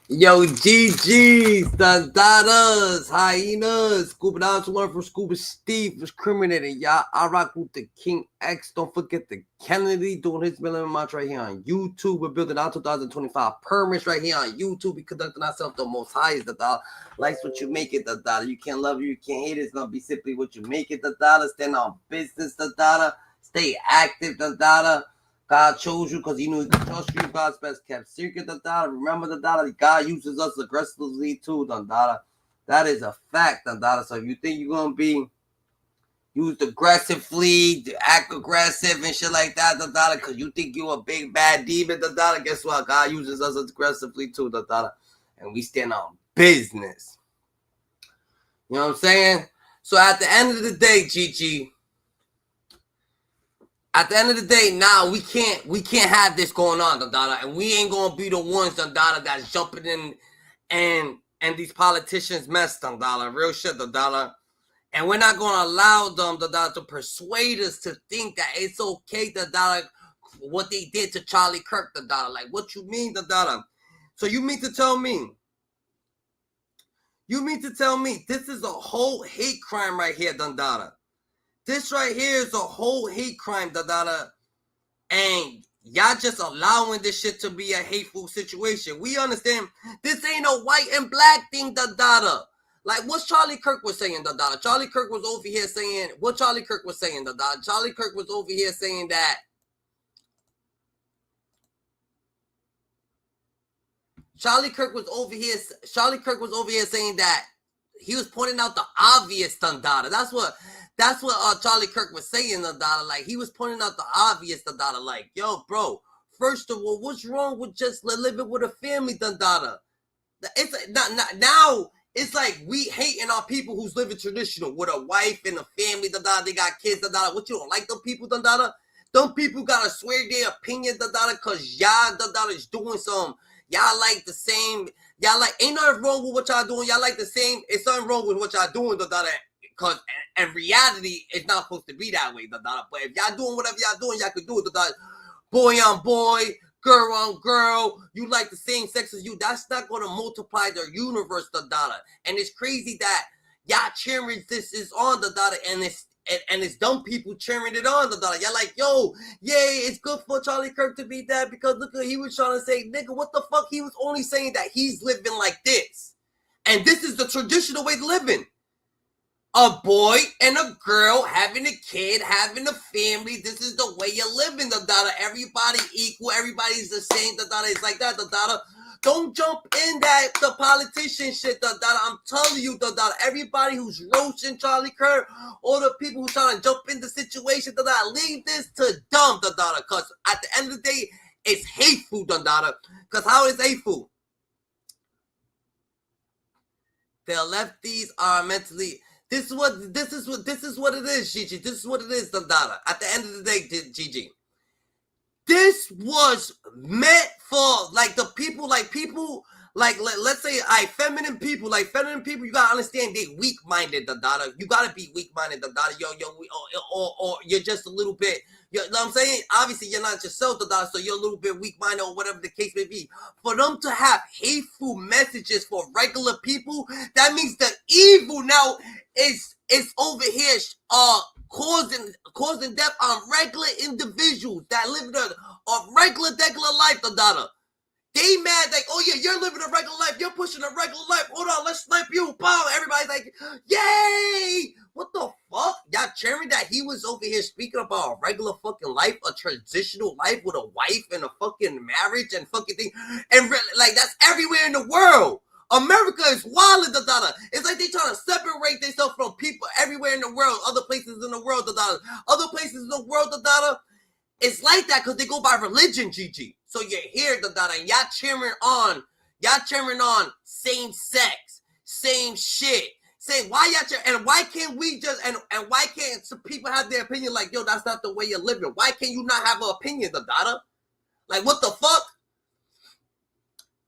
Yo, GG's, Dadas, Hyenas, Scuba Dogs, one from Scuba Steve was criminating. Y'all, I rock with the King X. Don't forget the Kennedy doing his million march right here on YouTube. We're building our 2025 permits right here on YouTube. We conducting ourselves the most highest, the dollar. Life's what you make it, the dollar. You can't love it, you can't hate it. It's gonna be simply what you make it, the dollar. Stand on business, the dollar. Stay active, the dollar. God chose you because he knew he could trust you. God's best kept secret, the dollar. Remember, the dollar. God uses us aggressively too, the dollar. That is a fact, the dollar. So if you think you're gonna be used aggressively, act aggressive and shit like that, the dollar, because you think you're a big bad demon, the dollar. Guess what? God uses us aggressively too, the dollar, and we stand on business. You know what I'm saying? So at the end of the day, GG. At the end of the day, now we can't have this going on, Dada, and we ain't gonna be the ones, Dada, that's jumping in and these politicians mess, Dada, real shit, Dada, and we're not gonna allow them, Dada, to persuade us to think that it's okay, Dada, what they did to Charlie Kirk, Dada. Like, what you mean, Dada? So you mean to tell me? This is a whole hate crime right here, Dada? This right here is a whole hate crime, Dada, and y'all just allowing this shit to be a hateful situation. We understand this ain't a white and black thing, Dada. Like what Charlie Kirk was saying, Dada. Charlie Kirk was over here saying what Charlie Kirk was saying, Dada. Charlie Kirk was over here saying that Charlie Kirk was over here saying that he was pointing out the obvious, Dada. That's what Charlie Kirk was saying, Dada. Like, he was pointing out the obvious, Dada. Like, yo, bro, first of all, what's wrong with just living with a family, Dada? It's now it's like we hating on people who's living traditional with a wife and a family, Dada. They got kids, Dada. What, you don't like them people, Dada? Them people gotta swear their opinion, Dada, because y'all, Dada, is doing some. Y'all like the same. Y'all like, ain't nothing wrong with what y'all doing. Y'all like the same. It's nothing wrong with what y'all doing, Dada. Because in reality, it's not supposed to be that way, Dada. But if y'all doing whatever y'all doing, y'all can do it, Dada. Boy on boy, girl on girl, you like the same sex as you. That's not going to multiply their universe, Dada. And it's crazy that y'all cheering this is on, Dada, and it's dumb people cheering it on, Dada. Y'all like, yo, yay, it's good for Charlie Kirk to be that because look what he was trying to say. Nigga, what the fuck? He was only saying that he's living like this. And this is the traditional way of living. A boy and a girl having a kid, having a family. This is the way you're living, Dada. Everybody equal. Everybody's the same, Dada. It's like that, Dada. Don't jump in the politician shit, Dada. I'm telling you, Dada. Everybody who's roasting Charlie Kirk, all the people who's trying to jump in the situation, Dada, leave this to dumb, Dada. Because at the end of the day, it's hateful, Dada. Because how is hateful? The lefties are mentally. This is what it is, Gigi. This is what it is, Dada. At the end of the day, Gigi. This was meant for like the people, like let's say feminine people, you gotta understand they weak-minded, Dada. You gotta be weak-minded, Dada. Or you're just a little bit. You know what I'm saying? Obviously, you're not yourself, Dada, so you're a little bit weak-minded or whatever the case may be. For them to have hateful messages for regular people, that means the evil now is over here causing death on regular individuals that live a regular life, Dada. They mad like, oh yeah, you're living a regular life, you're pushing a regular life. Hold on, let's snipe you. Pow! Everybody's like, yay! What the fuck? Y'all cheering that he was over here speaking about a regular fucking life, a transitional life with a wife and a fucking marriage and fucking thing, and like that's everywhere in the world. America is wild, Dada. It's like they trying to separate themselves from people everywhere in the world, other places in the world, Dada. Other places in the world, Dada. It's like that because they go by religion, Gigi. So you're here, Dada, and y'all cheering on same sex, same shit. Say why y'all cheering, and why can't we just and why can't some people have their opinion like, yo, that's not the way you're living? Why can't you not have an opinion, Dada? Like what the fuck?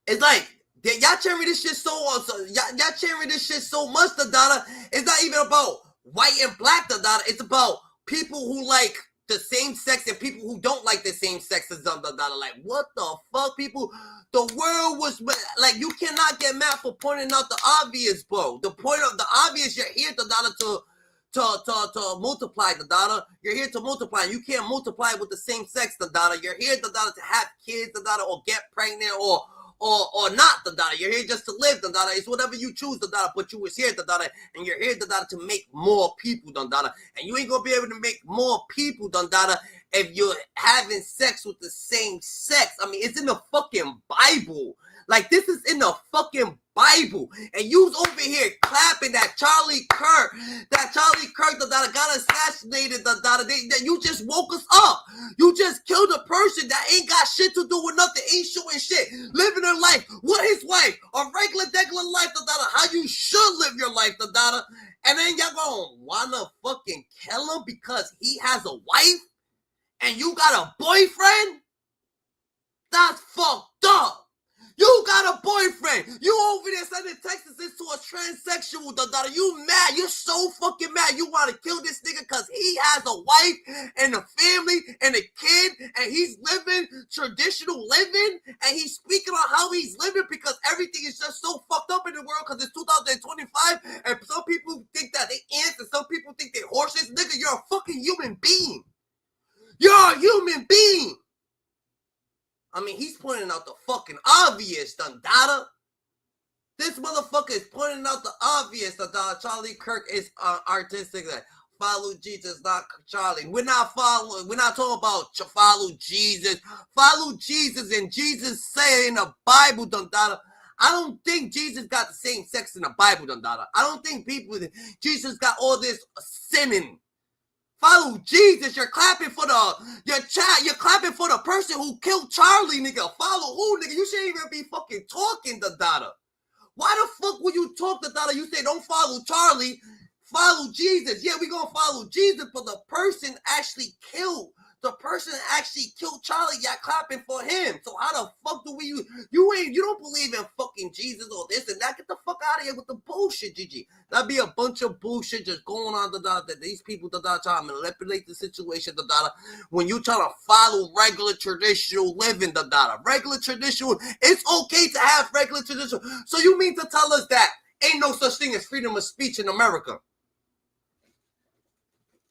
It's like y'all cheering this shit y'all cheering this shit so much, Dada. It's not even about white and black, Dada. It's about people who like the same sex and people who don't like the same sex as them, like, what the fuck, people? The world was, like, you cannot get mad for pointing out the obvious, bro. The point of the obvious, you're here to multiply, You're here to multiply. You can't multiply with the same sex, You're here, to have kids, or get pregnant, or not, You're here just to live, It's whatever you choose, but you was here, and you're here, to make more people, and you ain't gonna be able to make more people, if you're having sex with the same sex. I mean, it's in the fucking Bible. Like, this is in the fucking Bible. And you's over here clapping that Charlie Kirk, got assassinated, that you just woke us up. You just killed a person that ain't got shit to do with nothing, ain't showing shit, living her life with his wife, a regular life, how you should live your life, and then y'all gonna wanna fucking kill him because he has a wife and you got a boyfriend? That's fucked up. You got a boyfriend. You over there sending texts into a transsexual, You mad. You're so fucking mad. You want to kill this nigga because he has a wife and a family and a kid and he's living traditional living and he's speaking on how he's living because everything is just so fucked up in the world because it's 2025 and some people think that they ants and some people think they horses. Nigga, you're a fucking human being. You're a human being. I mean, he's pointing out the fucking obvious, This motherfucker is pointing out the obvious, Charlie Kirk is artistic. Follow Jesus, not Charlie. We're not talking about follow Jesus. Follow Jesus, and Jesus said in the Bible, I don't think Jesus got the same sex in the Bible, I don't think Jesus got all this sinning. Follow Jesus. You're clapping for you're clapping for the person who killed Charlie, nigga. Follow who, nigga? You shouldn't even be fucking talking, Why the fuck would you talk, You say don't follow Charlie, follow Jesus. Yeah, we gonna follow Jesus, but the person actually killed Charlie. Y'all clapping for him. So how the fuck do you don't believe in fucking Jesus or this and that? Get the fuck out of here with the bullshit, Gigi. That'd be a bunch of bullshit just going on, that these people, trying to manipulate the situation, when you try to follow regular traditional living, regular traditional, it's okay to have regular traditional. So you mean to tell us that ain't no such thing as freedom of speech in America?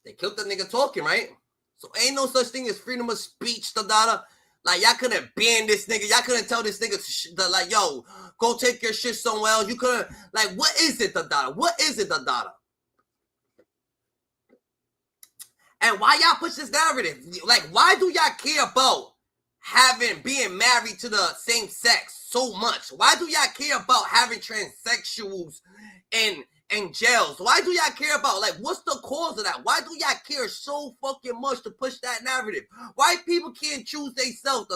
They killed the nigga talking, right? So ain't no such thing as freedom of speech, Like, y'all couldn't ban this nigga. Y'all couldn't tell this nigga, like, yo, go take your shit somewhere else. You couldn't, like, what is it, What is it, And why y'all push this narrative? Like, why do y'all care about being married to the same sex so much? Why do y'all care about having transsexuals in jails? Why do y'all care about, like, what's the cause of that? Why do y'all care so fucking much to push that narrative? Why people can't choose themselves,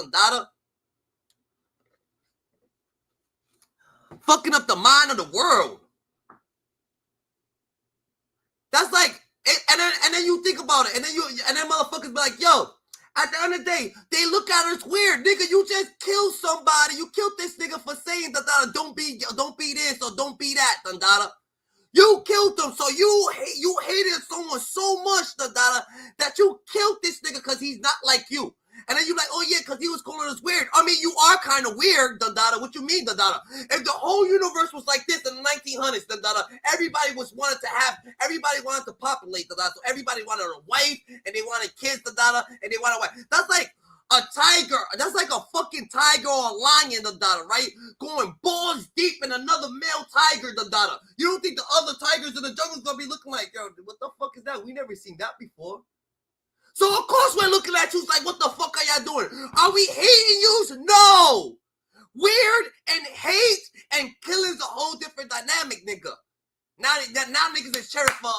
Fucking up the mind of the world. That's like, and then you think about it, and then motherfuckers be like, yo, at the end of the day, they look at us weird, nigga. You just killed somebody. You killed this nigga for saying don't be this or don't be that, You killed him, so you hated someone so much, that you killed this nigga because he's not like you. And then you like, oh yeah, because he was calling us weird. I mean, you are kind of weird, What you mean, If the whole universe was like this in the 1900s, everybody wanted to populate, So everybody wanted a wife, and they wanted kids, and they wanted a wife. That's like a tiger. That's like a fucking tiger or a lion, right? Going balls deep in another male tiger, You don't think the other tigers in the jungle is gonna be looking like, yo, what the fuck is that? We never seen that before. So of course we're looking at you like, what the fuck are y'all doing? Are we hating you? No. Weird and hate and killing is a whole different dynamic, nigga. Now niggas is cheering for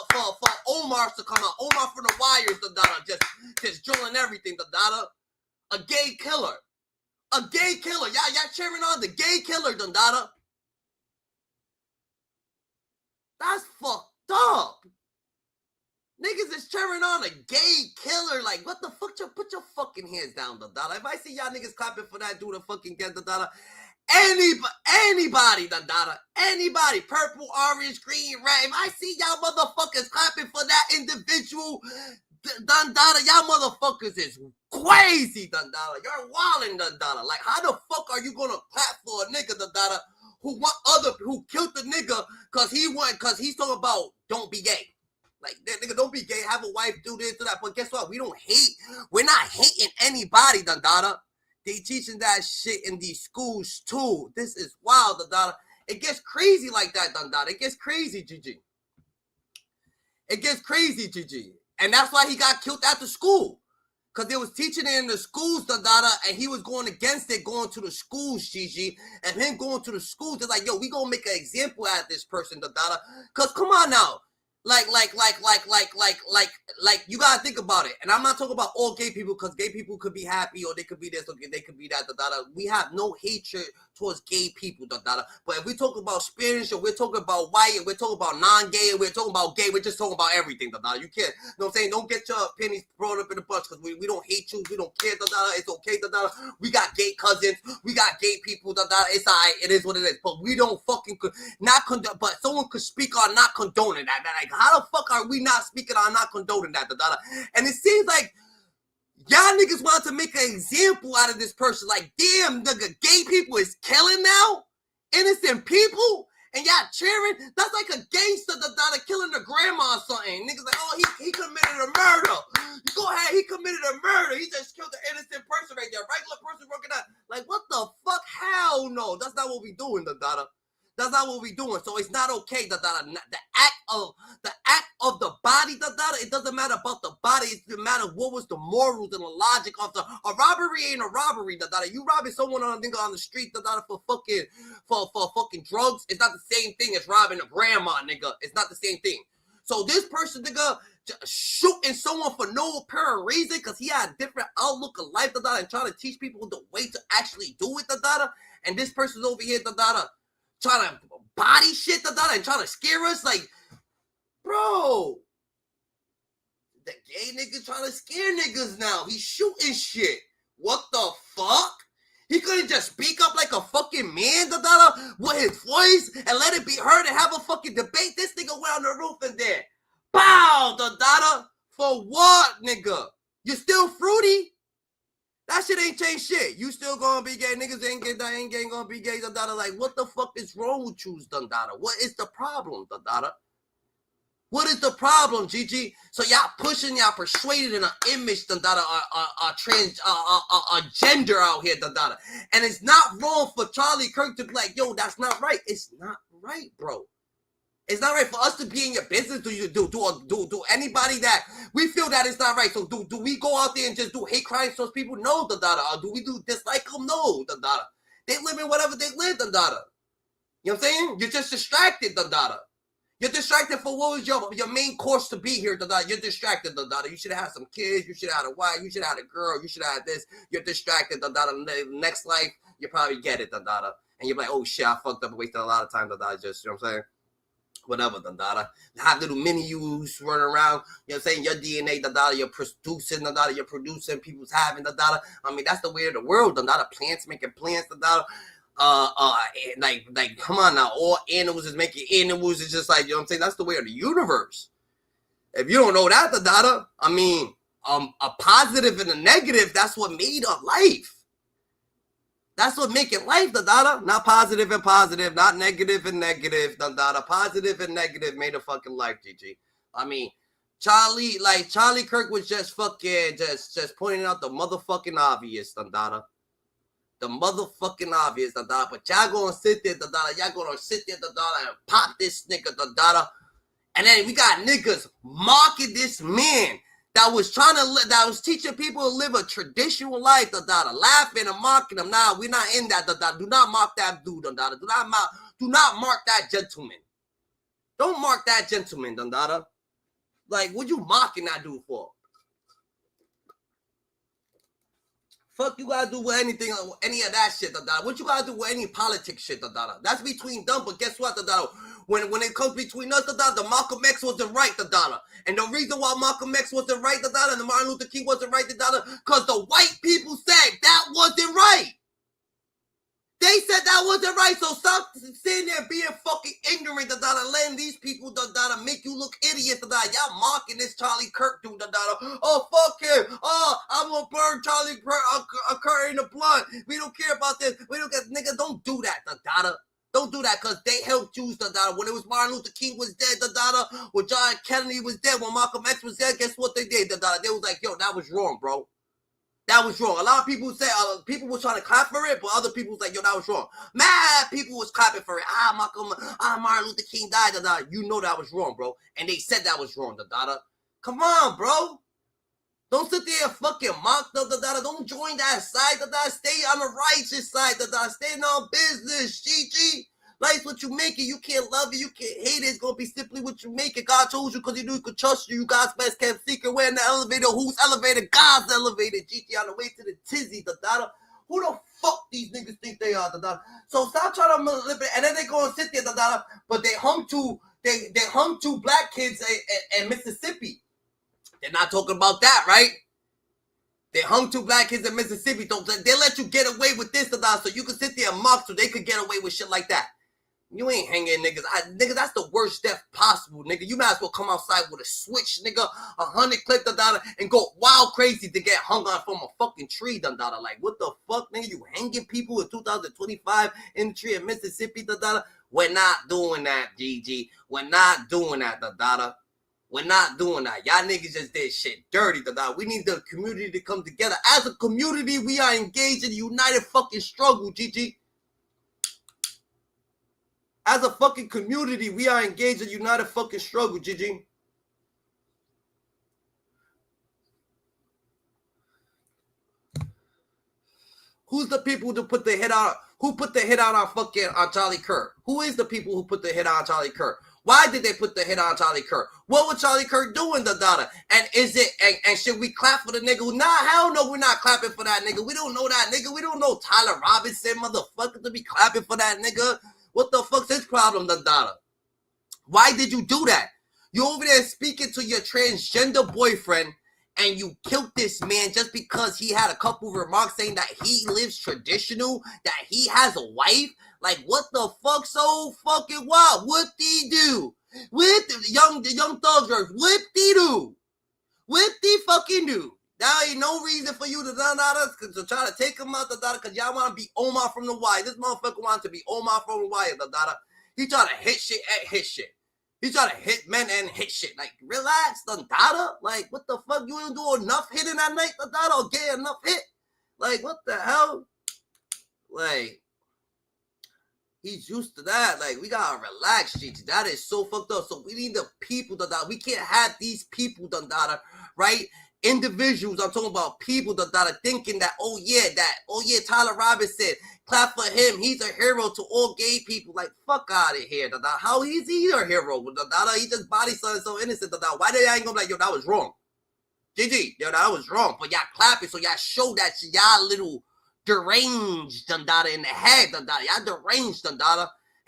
Omar to come out. Omar from the wires, just drilling everything, A gay killer. A gay killer. Y'all cheering on the gay killer, That's fucked up. Niggas is cheering on a gay killer. Like, what the fuck? Put your fucking hands down, If I see y'all niggas clapping for that dude, fucking get anybody, anybody, purple, orange, green, red. If I see y'all motherfuckers clapping for that individual, Dundada, y'all motherfuckers is crazy, Dundada. You're wilding, Dundada. Like, how the fuck are you gonna clap for a nigga, Dundada, who killed the nigga cause he's talking about don't be gay. Like, that nigga, don't be gay, have a wife, do this, do that. But guess what? We're not hating anybody, Dundada. They teaching that shit in these schools too. This is wild, Dundada. It gets crazy like that, Dundada. It gets crazy, GG. It gets crazy, GG. And that's why he got killed after school. Because they was teaching it in the schools, Dundada, and he was going against it, going to the schools, GG. And him going to the schools, they're like, yo, we gonna make an example out of this person, Dundada. Because come on now. Like, you gotta think about it. And I'm not talking about all gay people, because gay people could be happy, or they could be this, or they could be that, Dundada. We have no hatred towards gay people, Dundada. But if we talk about Spanish, or we're talking about white, and we're talking about non-gay, and we're talking about gay, we're just talking about everything, Dundada. You can't, you know what I'm saying? Don't get your pennies thrown up in the bunch, because we don't hate you, we don't care, Dundada. It's okay, Dundada. We got gay cousins, we got gay people, Dundada. It's alright, it is what it is. But we don't fucking, not condone, but someone could speak on not condoning that. Like, how the fuck are we not speaking on not condoning that, Dundada? And it seems like y'all niggas want to make an example out of this person. Like, damn, nigga, gay people is killing now? Innocent people? And y'all cheering? That's like a gangster, Dundada, killing a grandma or something. Niggas like, oh, he committed a murder. Go ahead, he committed a murder. He just killed an innocent person right there. Regular person working out. Like, what the fuck? Hell no. That's not what we doing, Dundada. That's not what we doing. So it's not okay, Dundada. The act of the body, Dundada. It doesn't matter about the body. It doesn't matter what was the morals and the logic of a robbery ain't a robbery, Dundada. You robbing someone on the street, Dundada, for fucking drugs. It's not the same thing as robbing a grandma, nigga. It's not the same thing. So this person, nigga, shooting someone for no apparent reason because he had a different outlook of life, Dundada, and trying to teach people the way to actually do it, Dundada. And this person's over here, Dundada, trying to body shit, Dundada, and trying to scare us. Like, bro, the gay nigga trying to scare niggas now. He's shooting shit. What the fuck? He couldn't just speak up like a fucking man, Dundada, with his voice and let it be heard and have a fucking debate. This nigga went on the roof and there. Pow, Dundada. For what, nigga? You still fruity? That shit ain't changed shit. You still gonna be gay. Niggas ain't gonna be gay, Dundada. Like, what the fuck is wrong with you, Dundada? What is the problem, Dundada? What is the problem, GG? So y'all pushing, y'all persuaded in an image, Dundada, a gender out here, Dundada. And it's not wrong for Charlie Kirk to be like, yo, that's not right. It's not right, bro. It's not right for us to be in your business. Do anybody that we feel that it's not right? So do we go out there and just do hate crimes to those people? No, Dundada. Or do we do dislike them? No, Dundada. They live in whatever they live, Dundada. You know what I'm saying? You're just distracted, Dundada. You're distracted for what was your main course to be here, Dundada. You're distracted, Dundada. You should have had some kids. You should have had a wife. You should have had a girl. You should have had this. You're distracted, Dundada. Next life, you probably get it, Dundada. And you're like, oh shit, I fucked up, wasted a lot of time, Dundada. Just, you know what I'm saying? Whatever, Dundada. Have little mini-yous running around, you know what I'm saying? Your DNA, Dundada, you're producing people's having, Dundada. I mean, that's the way of the world, Dundada. Plants making plants, Dundada. Like, come on now. All animals is making animals. It's just like, you know what I'm saying? That's the way of the universe. If you don't know that, Dundada, I mean, a positive and a negative, that's what made up life. That's what making life, Dundada. Not positive and positive, not negative and negative, Dundada. Positive and negative made a fucking life, GG. I mean, Charlie Kirk was just fucking, just pointing out the motherfucking obvious, Dundada. The motherfucking obvious, Dundada. But y'all gonna sit there, Dundada. Y'all gonna sit there, Dundada, and pop this nigga, Dundada. And then we got niggas mocking this man that was that was teaching people to live a traditional life, Dundada. Laughing and mocking him. Nah, we're not in that, Dundada. Do not mock that dude, Dundada. Do not mark that gentleman. Don't mark that gentleman, Dundada. Like, what you mocking that dude for? Fuck you gotta do with anything, any of that shit, Dundada. What you gotta do with any politics shit, Dundada? That's between them, but guess what, Dundada? When it comes between us, Dundada, the Malcolm X wasn't right, Dundada. And the reason why Malcolm X wasn't right, Dundada, and the Martin Luther King wasn't right, Dundada, because the white people said that wasn't right. They said that That wasn't right. So stop sitting there being fucking ignorant, da da, letting these people da da make you look idiots, da da. Y'all mocking this Charlie Kirk dude, da da. Oh, fuck him. Oh, I'm gonna burn Charlie Kirk in the blood. We don't care about this. We don't get, nigga, don't do that, da da. Don't do that, because they helped Jews, da da. When it was Martin Luther King was dead, da da. When John Kennedy was dead, when Malcolm X was dead, guess what they did, da da? They was like, yo, that was wrong, bro. That was wrong. A lot of people say, people was trying to clap for it, but other people was like, yo, that was wrong. Mad people was clapping for it. Martin Luther King died, da da. You know that was wrong, bro. And they said that was wrong, da da. Come on, bro. Don't sit there and fucking mock, da da. Don't join that side, da da. Stay on the righteous side, da da. Stay in our business, GG. Life's what you make it. You can't love it. You can't hate it. It's going to be simply what you make it. God told you because he knew he could trust you. You God's best kept secret. We're in the elevator. Whose elevator? God's elevator. GG on the way to the tizzy. Da-da. Who the fuck these niggas think they are? Da-da. So stop trying to manipulate. And then they go and sit there. Da-da. But they hung two black kids in Mississippi. They're not talking about that, right? They hung two black kids in Mississippi. They let you get away with this, da-da, so you could sit there and mock so they could get away with shit like that. You ain't hanging niggas. Nigga, that's the worst death possible, nigga. You might as well come outside with a switch, nigga, 100 clip, da-da, and go wild crazy to get hung on from a fucking tree, da-da. Like, what the fuck, nigga? You hanging people in 2025 in the tree in Mississippi, da-da? We're not doing that, GG. We're not doing that, da-da. We're not doing that. Y'all niggas just did shit dirty, da-da. We need the community to come together. As a community, we are engaged in a united fucking struggle, GG. As a fucking community, we are engaged in a united fucking struggle, GG. Who's the people who put the hit out? Who put the hit out on Charlie Kirk? Who is the people who put the hit on Charlie Kirk? Why did they put the hit on Charlie Kirk? What was Charlie Kirk doing, da-da? And is it, and should we clap for the nigga? Nah, hell no, we're not clapping for that nigga. We don't know that nigga. We don't know Tyler Robinson, motherfucker, to be clapping for that nigga. What the fuck's his problem, da-da? Why did you do that? You over there speaking to your transgender boyfriend, and you killed this man just because he had a couple remarks saying that he lives traditional, that he has a wife. Like, what the fuck? So fucking wild. What did he do? What the young thugs, what did he do? What did he fucking do? Now ain't no reason for you to try to take him out, because y'all want to be Omar from the wire. This motherfucker wants to be Omar from the wire, He trying to hit shit and hit shit. He trying to hit men and hit shit. Like, relax, da-da. Like, what the fuck? You ain't do enough hitting that night, da-da, or get enough hit? Like, what the hell? Like, he's used to that. Like, we gotta relax, GG. That is so fucked up. So we need the people, da-da. We can't have these people, da-da, right? Individuals, I'm talking about people that are thinking that, oh yeah, Tyler Robinson, clap for him. He's a hero to all gay people. Like, fuck out of here. How is he a hero? He just body something so innocent. Why they ain't gonna be like, yo, that was wrong? GG, yo, that was wrong. But y'all clapping, so y'all show that y'all little deranged, in the head, y'all deranged,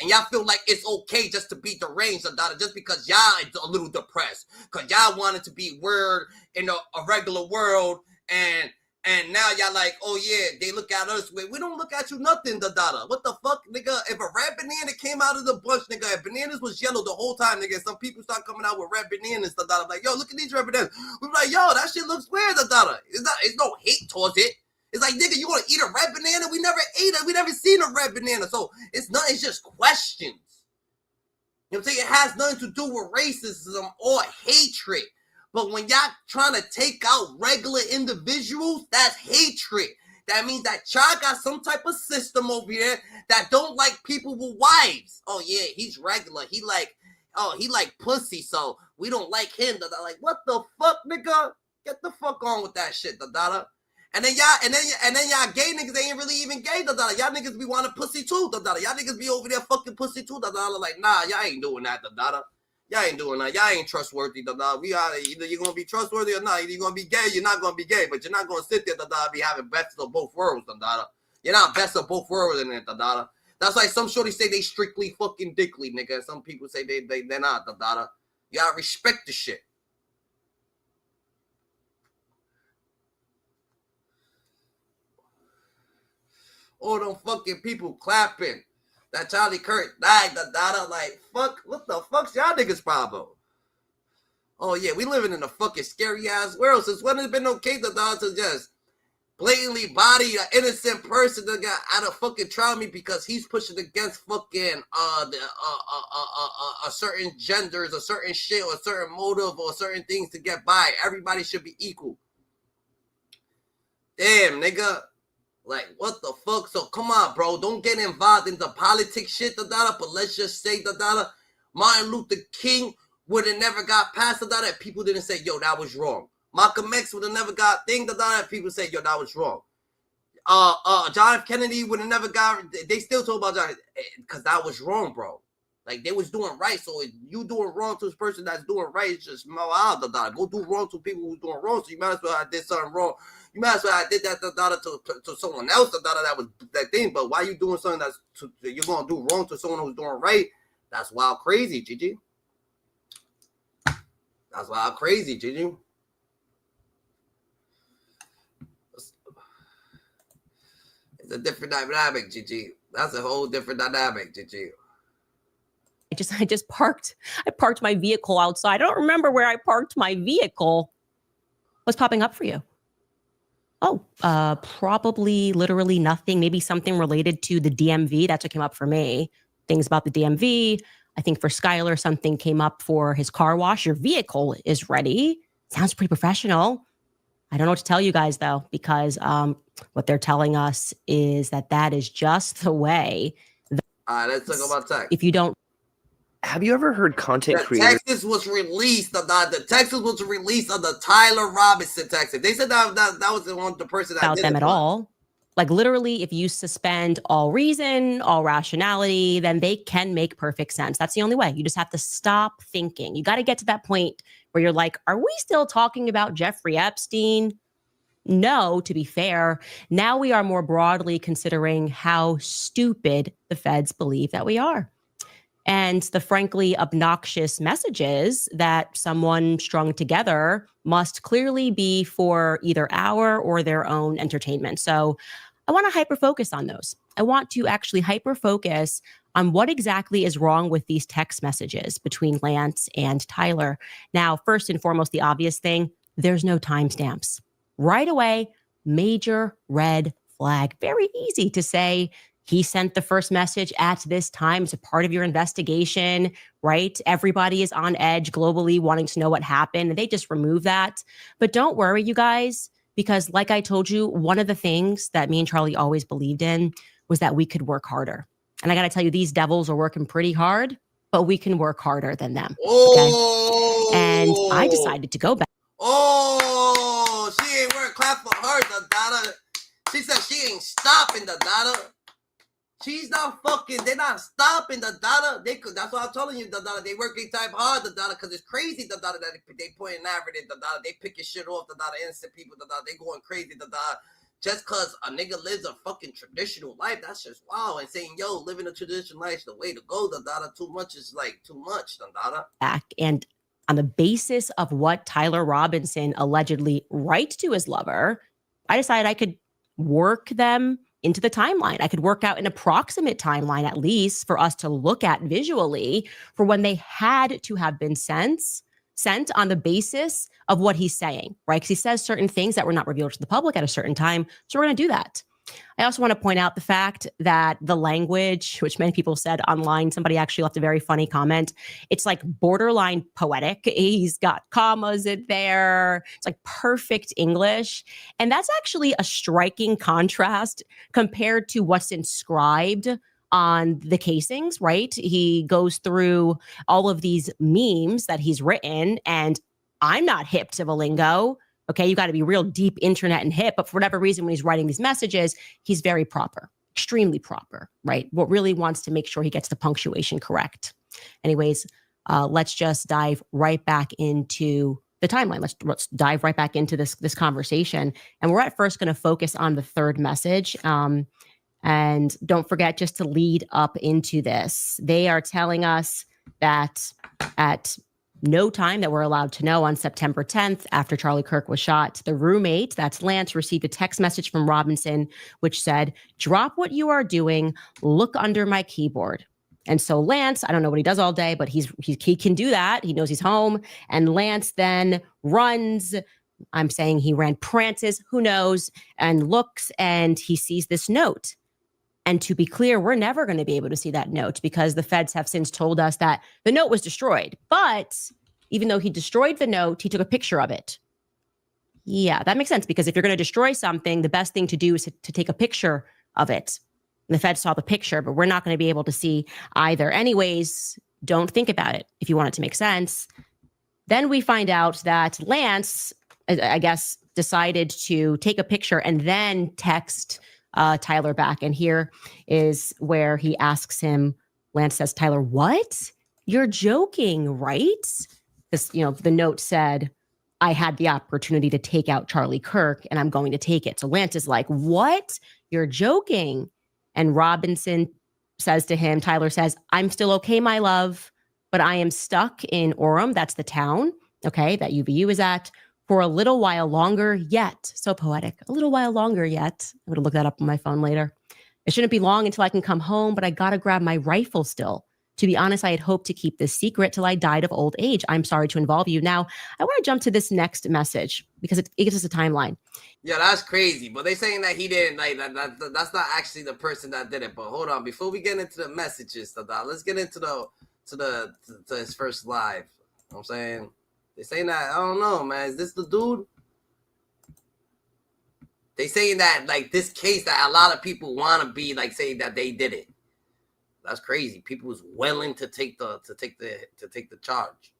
and y'all feel like it's okay just to be deranged, just because y'all is a little depressed, because y'all wanted to be weird in a regular world, and now y'all like, oh yeah, they look at us, we don't look at you nothing, What the fuck, nigga? If a red banana came out of the bunch, nigga, if bananas was yellow the whole time, nigga, some people start coming out with red bananas, like, yo, look at these red bananas. We be like, yo, that shit looks weird, It's no hate towards it. It's like, nigga, you want to eat a red banana? We never ate it. We never seen a red banana. So it's just questions. You know what I'm saying? It has nothing to do with racism or hatred. But when y'all trying to take out regular individuals, that's hatred. That means that y'all got some type of system over here that don't like people with wives. Oh, yeah, he's regular. He like pussy, so we don't like him. Like, what the fuck, nigga? Get the fuck on with that shit, And then y'all gay niggas ain't really even gay, Y'all niggas be wanting pussy too, Y'all niggas be over there fucking pussy too, Like, nah, y'all ain't doing that, Y'all ain't doing that. Y'all ain't trustworthy, We are either you're gonna be trustworthy or not. Either you're gonna be gay, you're not gonna be gay, but you're not gonna sit there, be having best of both worlds, You're not best of both worlds in it, That's like some shorty say they strictly fucking dickly, nigga. Some people say they're not, You gotta respect the shit. All them fucking people clapping that Charlie Kirk died, like, fuck, what the fuck's y'all niggas problem? Oh yeah, we living in a fucking scary ass world. Since when has it been okay to just blatantly body an innocent person that got out of fucking trial me because he's pushing against fucking a certain genders, a certain shit, or a certain motive, or certain things to get by. Everybody should be equal. Damn, nigga. Like, what the fuck? So come on, bro. Don't get involved in the politics shit, but let's just say Martin Luther King would have never got past and people didn't say, yo, that was wrong. Malcolm X would have never got thing and people say, yo, that was wrong. John F. Kennedy would have never got, they still talk about John, because that was wrong, bro. Like, they was doing right. So if you doing wrong to this person that's doing right, it's just go do wrong to people who's doing wrong. So you might as well have did something wrong. You might as well have did that to someone else that was that thing. But why you doing something that you're gonna do wrong to someone who's doing right? That's wild crazy, Gigi. That's wild crazy, Gigi. It's a different dynamic, Gigi. That's a whole different dynamic, Gigi. I parked my vehicle outside. I don't remember where I parked my vehicle. What's popping up for you? Oh, probably literally nothing. Maybe something related to the DMV. That's what came up for me. Things about the DMV. I think for Skylar, something came up for his car wash. Your vehicle is ready. Sounds pretty professional. I don't know what to tell you guys, though, because what they're telling us is that is just the way. All right, let's talk about tech. If you don't. Have you ever heard content creators? Texas was released. The Texas was released on the Tyler Robinson Texas. They said that was the person that about did them it at all. Like literally, if you suspend all reason, all rationality, then they can make perfect sense. That's the only way. You just have to stop thinking. You got to get to that point where you're like, are we still talking about Jeffrey Epstein? No, to be fair. Now we are more broadly considering how stupid the feds believe that we are. And the frankly obnoxious messages that someone strung together must clearly be for either our or their own entertainment. So I want to hyper-focus on those. I want to actually hyper-focus on what exactly is wrong with these text messages between Lance and Tyler. Now, first and foremost, the obvious thing, there's no timestamps. Right away, major red flag. Very easy to say, he sent the first message at this time. It's a part of your investigation, right? Everybody is on edge globally wanting to know what happened. And they just remove that. But don't worry, you guys, because like I told you, one of the things that me and Charlie always believed in was that we could work harder. And I got to tell you, these devils are working pretty hard, but we can work harder than them. Okay? And I decided to go back. Oh, she ain't work. Clap for her, the data. She said she ain't stopping the data. She's not fucking, they're not stopping the data. That's what I'm telling you, the data. They working type hard, the data, because it's crazy, the data, that they point an average, the data. They picking shit off, the data, innocent people, the data. They going crazy, the data. Just because a nigga lives a fucking traditional life, that's just wow. And saying, yo, living a traditional life is the way to go, the data. Too much is like too much, the data. And on the basis of what Tyler Robinson allegedly writes to his lover, I decided I could work them into the timeline. I could work out an approximate timeline, at least, for us to look at visually for when they had to have been sent on the basis of what he's saying, right? Because he says certain things that were not revealed to the public at a certain time. So we're going to do that. I also want to point out the fact that the language, which many people said online, somebody actually left a very funny comment. It's like borderline poetic. He's got commas in there. It's like perfect English. And that's actually a striking contrast compared to what's inscribed on the casings, right? He goes through all of these memes that he's written, and I'm not hip to the lingo. Okay, you got to be real deep internet and hip. But for whatever reason, when he's writing these messages, he's very proper, extremely proper, right? What really wants to make sure he gets the punctuation correct. Anyways, let's just dive right back into the timeline. Let's dive right back into this conversation. And we're at first going to focus on the third message. And don't forget, just to lead up into this, they are telling us that at no time that we're allowed to know. On September 10th, after Charlie Kirk was shot, the roommate, that's Lance, received a text message from Robinson, which said, "Drop what you are doing, look under my keyboard." And so Lance, I don't know what he does all day, but he can do that. He knows he's home. And Lance then runs. I'm saying he ran, prances, who knows, and looks, and he sees this note. And to be clear, we're never going to be able to see that note because the feds have since told us that the note was destroyed. But even though he destroyed the note, he took a picture of it. Yeah, that makes sense, because if you're going to destroy something, the best thing to do is to take a picture of it. And the feds saw the picture, but we're not going to be able to see either. Anyways, don't think about it if you want it to make sense. Then we find out that Lance, I guess, decided to take a picture and then text Tyler back. And here is where he asks him, Lance says, "Tyler, what? You're joking, right?" Because, the note said, "I had the opportunity to take out Charlie Kirk and I'm going to take it." So Lance is like, "What? You're joking." And Robinson says to him, Tyler says, "I'm still okay, my love, but I am stuck in Orem." That's the town, okay, that UVU is at. "For a little while longer yet." So poetic. A little while longer yet. I'm going to look that up on my phone later. "It shouldn't be long until I can come home, but I got to grab my rifle still. To be honest, I had hoped to keep this secret till I died of old age. I'm sorry to involve you." Now, I want to jump to this next message because it gives us a timeline. Yeah, that's crazy. But they saying that he didn't, like, that's not actually the person that did it. But hold on, before we get into the messages, let's get into to his first live. You know what I'm saying? They saying that, I don't know, man. Is this the dude? They saying that, like, this case that a lot of people want to be like saying that they did it. That's crazy. People was willing to take the charge.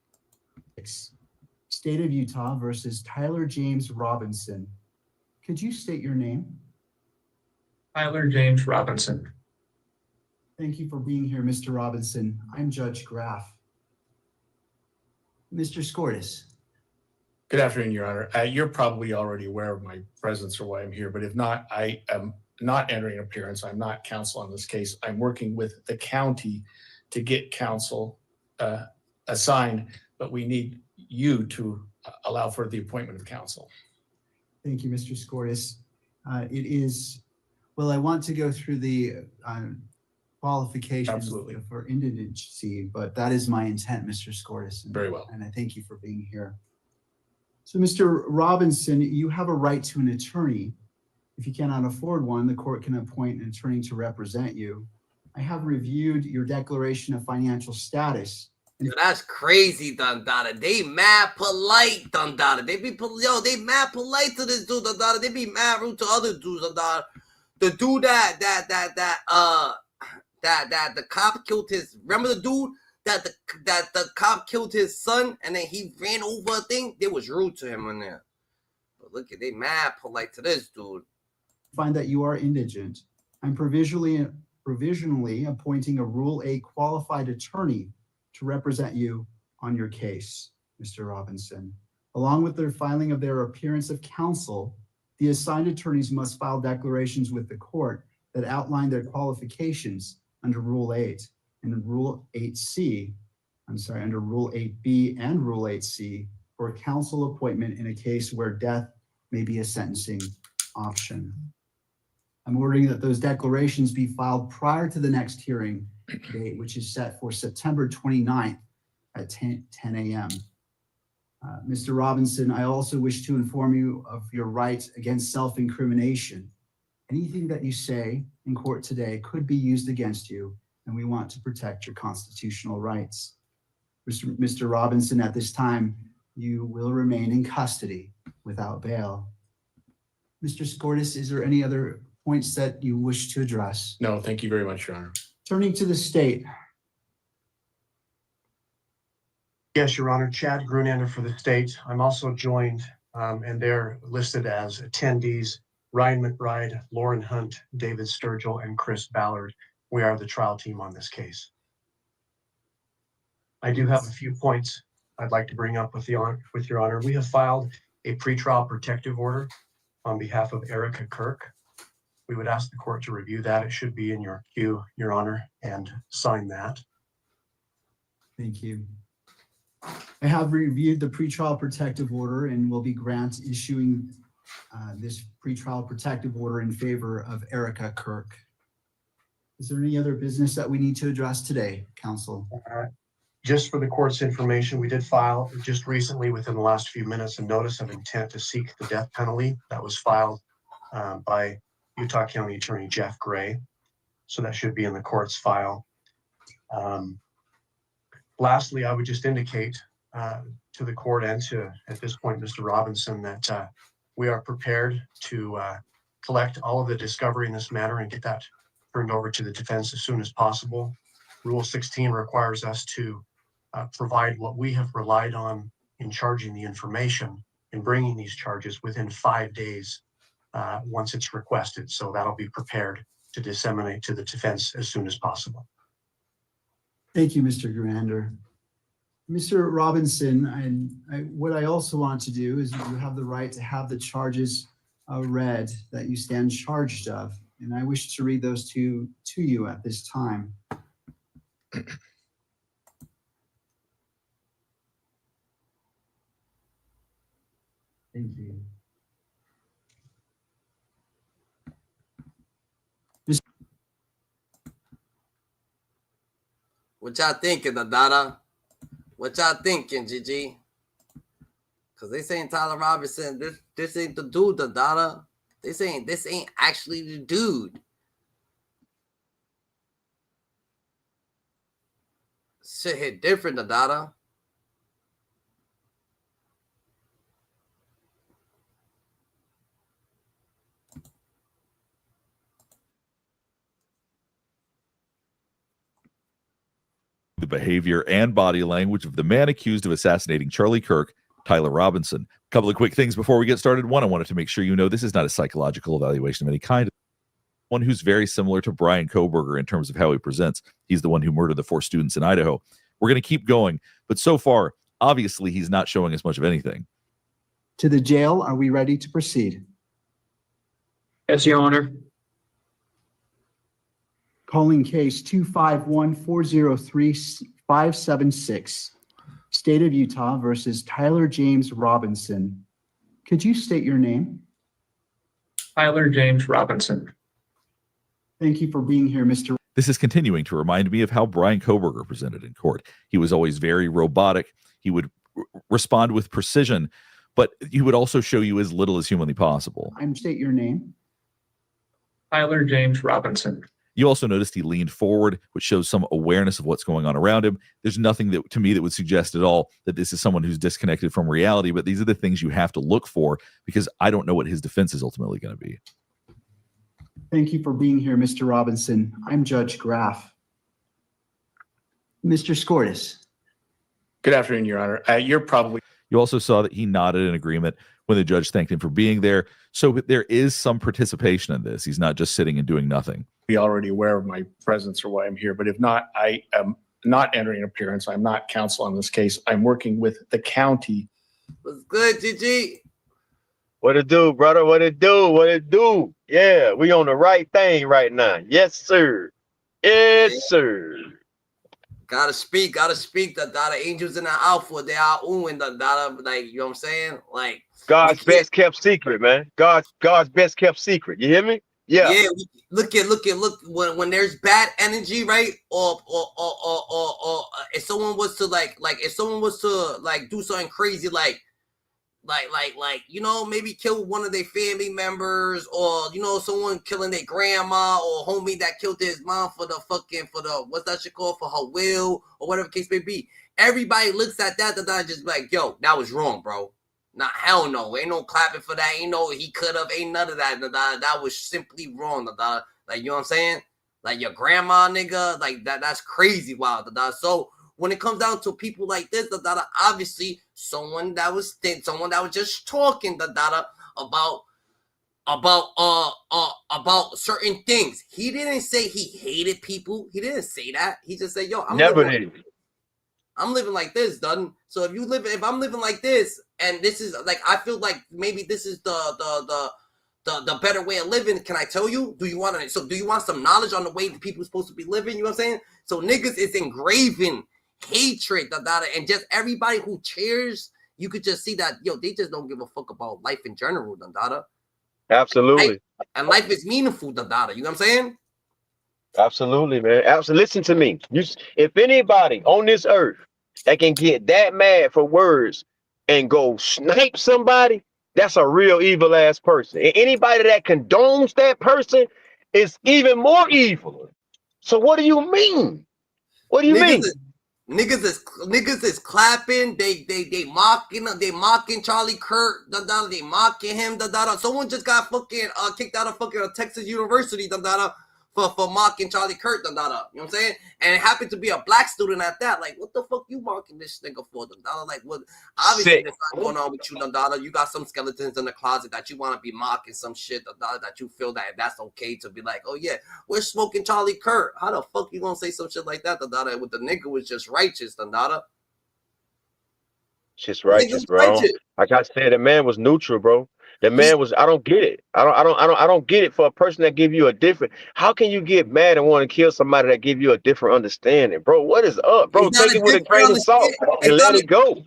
State of Utah versus Tyler James Robinson. Could you state your name? Tyler James Robinson. Thank you for being here, Mr. Robinson. I'm Judge Graff. Mr. Scortis. Good afternoon, Your Honor. You're probably already aware of my presence or why I'm here, but if not, I am not entering an appearance. I'm not counsel on this case. I'm working with the county to get counsel assigned, but we need you to allow for the appointment of counsel. Thank you, Mr. Scortis. I want to go through the qualifications Absolutely. For indigency, but that is my intent, Mr. Scortis. Very well. And I thank you for being here. So, Mr. Robinson, you have a right to an attorney. If you cannot afford one, the court can appoint an attorney to represent you. I have reviewed your declaration of financial status. Yo, that's crazy, Dundada. They mad polite, Dundada. They mad polite to this dude, Dundada. They be mad rude to other dudes, Dundada. The dude that the cop killed his. Remember the dude that the cop killed his son and then he ran over a thing? They was rude to him in there. But look at, they mad polite to this dude. Find that you are indigent. I'm provisionally appointing a Rule 8 qualified attorney to represent you on your case, Mr. Robinson. Along with their filing of their appearance of counsel, the assigned attorneys must file declarations with the court that outline their qualifications under Rule 8 and Rule 8C, under Rule 8B and Rule 8C for a counsel appointment in a case where death may be a sentencing option. I'm ordering that those declarations be filed prior to the next hearing date, which is set for September 29th at 10 a.m. Mr. Robinson, I also wish to inform you of your right against self-incrimination. Anything that you say in court today could be used against you, and we want to protect your constitutional rights. Mr. Robinson, at this time, you will remain in custody without bail. Mr. Scortis, is there any other points that you wish to address? No, thank you very much, Your Honor. Turning to the state. Yes, Your Honor. Chad Grunander for the state. I'm also joined, and they're listed as attendees, Ryan McBride, Lauren Hunt, David Sturgill, and Chris Ballard. We are the trial team on this case. I do have a few points I'd like to bring up with Your Honor. We have filed a pretrial protective order on behalf of Erica Kirk. We would ask the court to review that. It should be in your queue, Your Honor, and sign that. Thank you. I have reviewed the pretrial protective order and will be issuing this pretrial protective order in favor of Erica Kirk. Is there any other business that we need to address today, counsel? Just for the court's information, we did file just recently, within the last few minutes, a notice of intent to seek the death penalty that was filed by Utah County Attorney Jeff Gray. So that should be in the court's file. Lastly, I would just indicate to the court and to, at this point, Mr. Robinson, that we are prepared to collect all of the discovery in this matter and get that turned over to the defense as soon as possible. Rule 16 requires us to provide what we have relied on in charging the information and bringing these charges within 5 days once it's requested. So that'll be prepared to disseminate to the defense as soon as possible. Thank you, Mr. Grander. Mr. Robinson, what I also want to do is you have the right to have the charges read that you stand charged of. And I wish to read those to you at this time. Thank you. What y'all thinking, Dada? What y'all thinking, Gigi? Because they saying Tyler Robinson, this ain't the dude, Dada. They saying this ain't actually the dude. Shit hit different, Dada. The behavior and body language of the man accused of assassinating Charlie Kirk, Tyler Robinson. A couple of quick things before we get started. One, I wanted to make sure you know this is not a psychological evaluation of any kind. One who's very similar to Brian Kohberger in terms of how he presents. He's the one who murdered the 4 students in Idaho. We're going to keep going, but so far, obviously, he's not showing us much of anything. To the jail, are we ready to proceed? Yes, Your Honor. Calling case 251-403-576, State of Utah versus Tyler James Robinson. Could you state your name? Tyler James Robinson. Thank you for being here, Mr. This is continuing to remind me of how Brian Kohberger presented in court. He was always very robotic. He would respond with precision, but he would also show you as little as humanly possible. State your name. Tyler James Robinson. You also noticed he leaned forward, which shows some awareness of what's going on around him. There's nothing that, to me, that would suggest at all that this is someone who's disconnected from reality, but these are the things you have to look for because I don't know what his defense is ultimately going to be. Thank you for being here, Mr. Robinson. I'm Judge Graff. Mr. Scortis. Good afternoon, Your Honor. You also saw that he nodded in agreement when the judge thanked him for being there. So there is some participation in this. He's not just sitting and doing nothing. Be already aware of my presence or why I'm here, but if not, I am not entering an appearance. I'm not counsel on this case. I'm working with the county. What's good, Gigi? What it do, brother? What it do? What it do? Yeah, we on the right thing right now. Yes, sir. Yes, sir. Gotta speak. The angels in the alpha, they are oohing the data, like, you know what I'm saying? Like God's best kept secret, man. God's best kept secret. You hear me? Yeah. Yeah. Look when there's bad energy, right? Or if someone was to like if someone was to like do something crazy, like you know, maybe kill one of their family members, or you know, someone killing their grandma, or homie that killed his mom for the what's that shit called, for her will, or whatever the case may be. Everybody looks at that just like, yo, that was wrong, bro. Nah, hell no. Ain't no clapping for that. Ain't no he could have. Ain't none of that. That was simply wrong. Like, you know what I'm saying? Like your grandma, nigga. Like that's crazy wild. So when it comes down to people like this, obviously someone that was just talking about certain things. He didn't say he hated people. He didn't say that. He just said, yo, I'm living like this, done. So if I'm living like this, and this is like, I feel like maybe this is the better way of living. Can I tell you? Do you want some knowledge on the way that people are supposed to be living? You know what I'm saying? So niggas is engraving hatred, and just everybody who cheers, you could just see that, yo, they just don't give a fuck about life in general, Absolutely. And life is meaningful, you know what I'm saying? Absolutely, man. Absolutely. Listen to me. If anybody on this earth that can get that mad for words and go snipe somebody, that's a real evil ass person. And anybody that condones that person is even more evil. So what do you mean? What do you mean? Niggas is clapping. They mocking Charlie Kirk. They mocking him. Someone just got fucking kicked out of fucking Texas University. For mocking Charlie Kirk, you know what I'm saying? And it happened to be a black student at that. Like, what the fuck you mocking this nigga for, Like, what? Obviously, there's not going on with you, You got some skeletons in the closet that you want to be mocking some shit, that you feel that that's okay to be like, oh yeah, we're smoking Charlie Kirk. How the fuck you gonna say some shit like that, With the nigga was just righteous, Just righteous, bro. Like I said, the man was neutral, bro. The man was, I don't get it. I don't get it for a person that give you a different. How can you get mad and want to kill somebody that give you a different understanding, bro? What is up, bro? Take it with a grain of salt and let it go.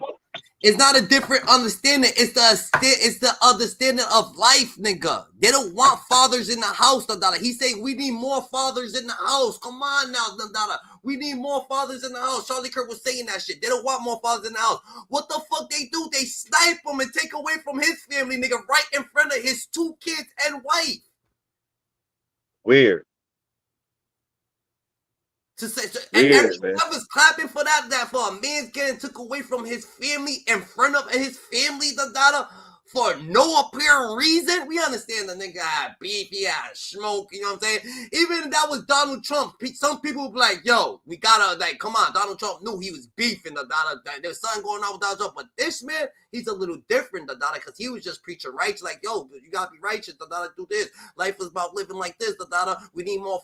It's not a different understanding. It's the understanding of life, nigga. They don't want fathers in the house, He say we need more fathers in the house. Come on now, We need more fathers in the house. Charlie Kirk was saying that shit. They don't want more fathers in the house. What the fuck they do? They snipe him and take away from his family, nigga, right in front of his 2 kids and wife. Weird. And everyone was clapping for that for a man getting took away from his family in front of his family, for no apparent reason. We understand the nigga had beef, he had smoke, you know what I'm saying? Even if that was Donald Trump, some people would be like, yo, we gotta, like, come on, Donald Trump knew he was beefing, there's something going on with Donald Trump, but this man, he's a little different, because he was just preaching righteous, like, yo, you gotta be righteous, do this. Life is about living like this, we need more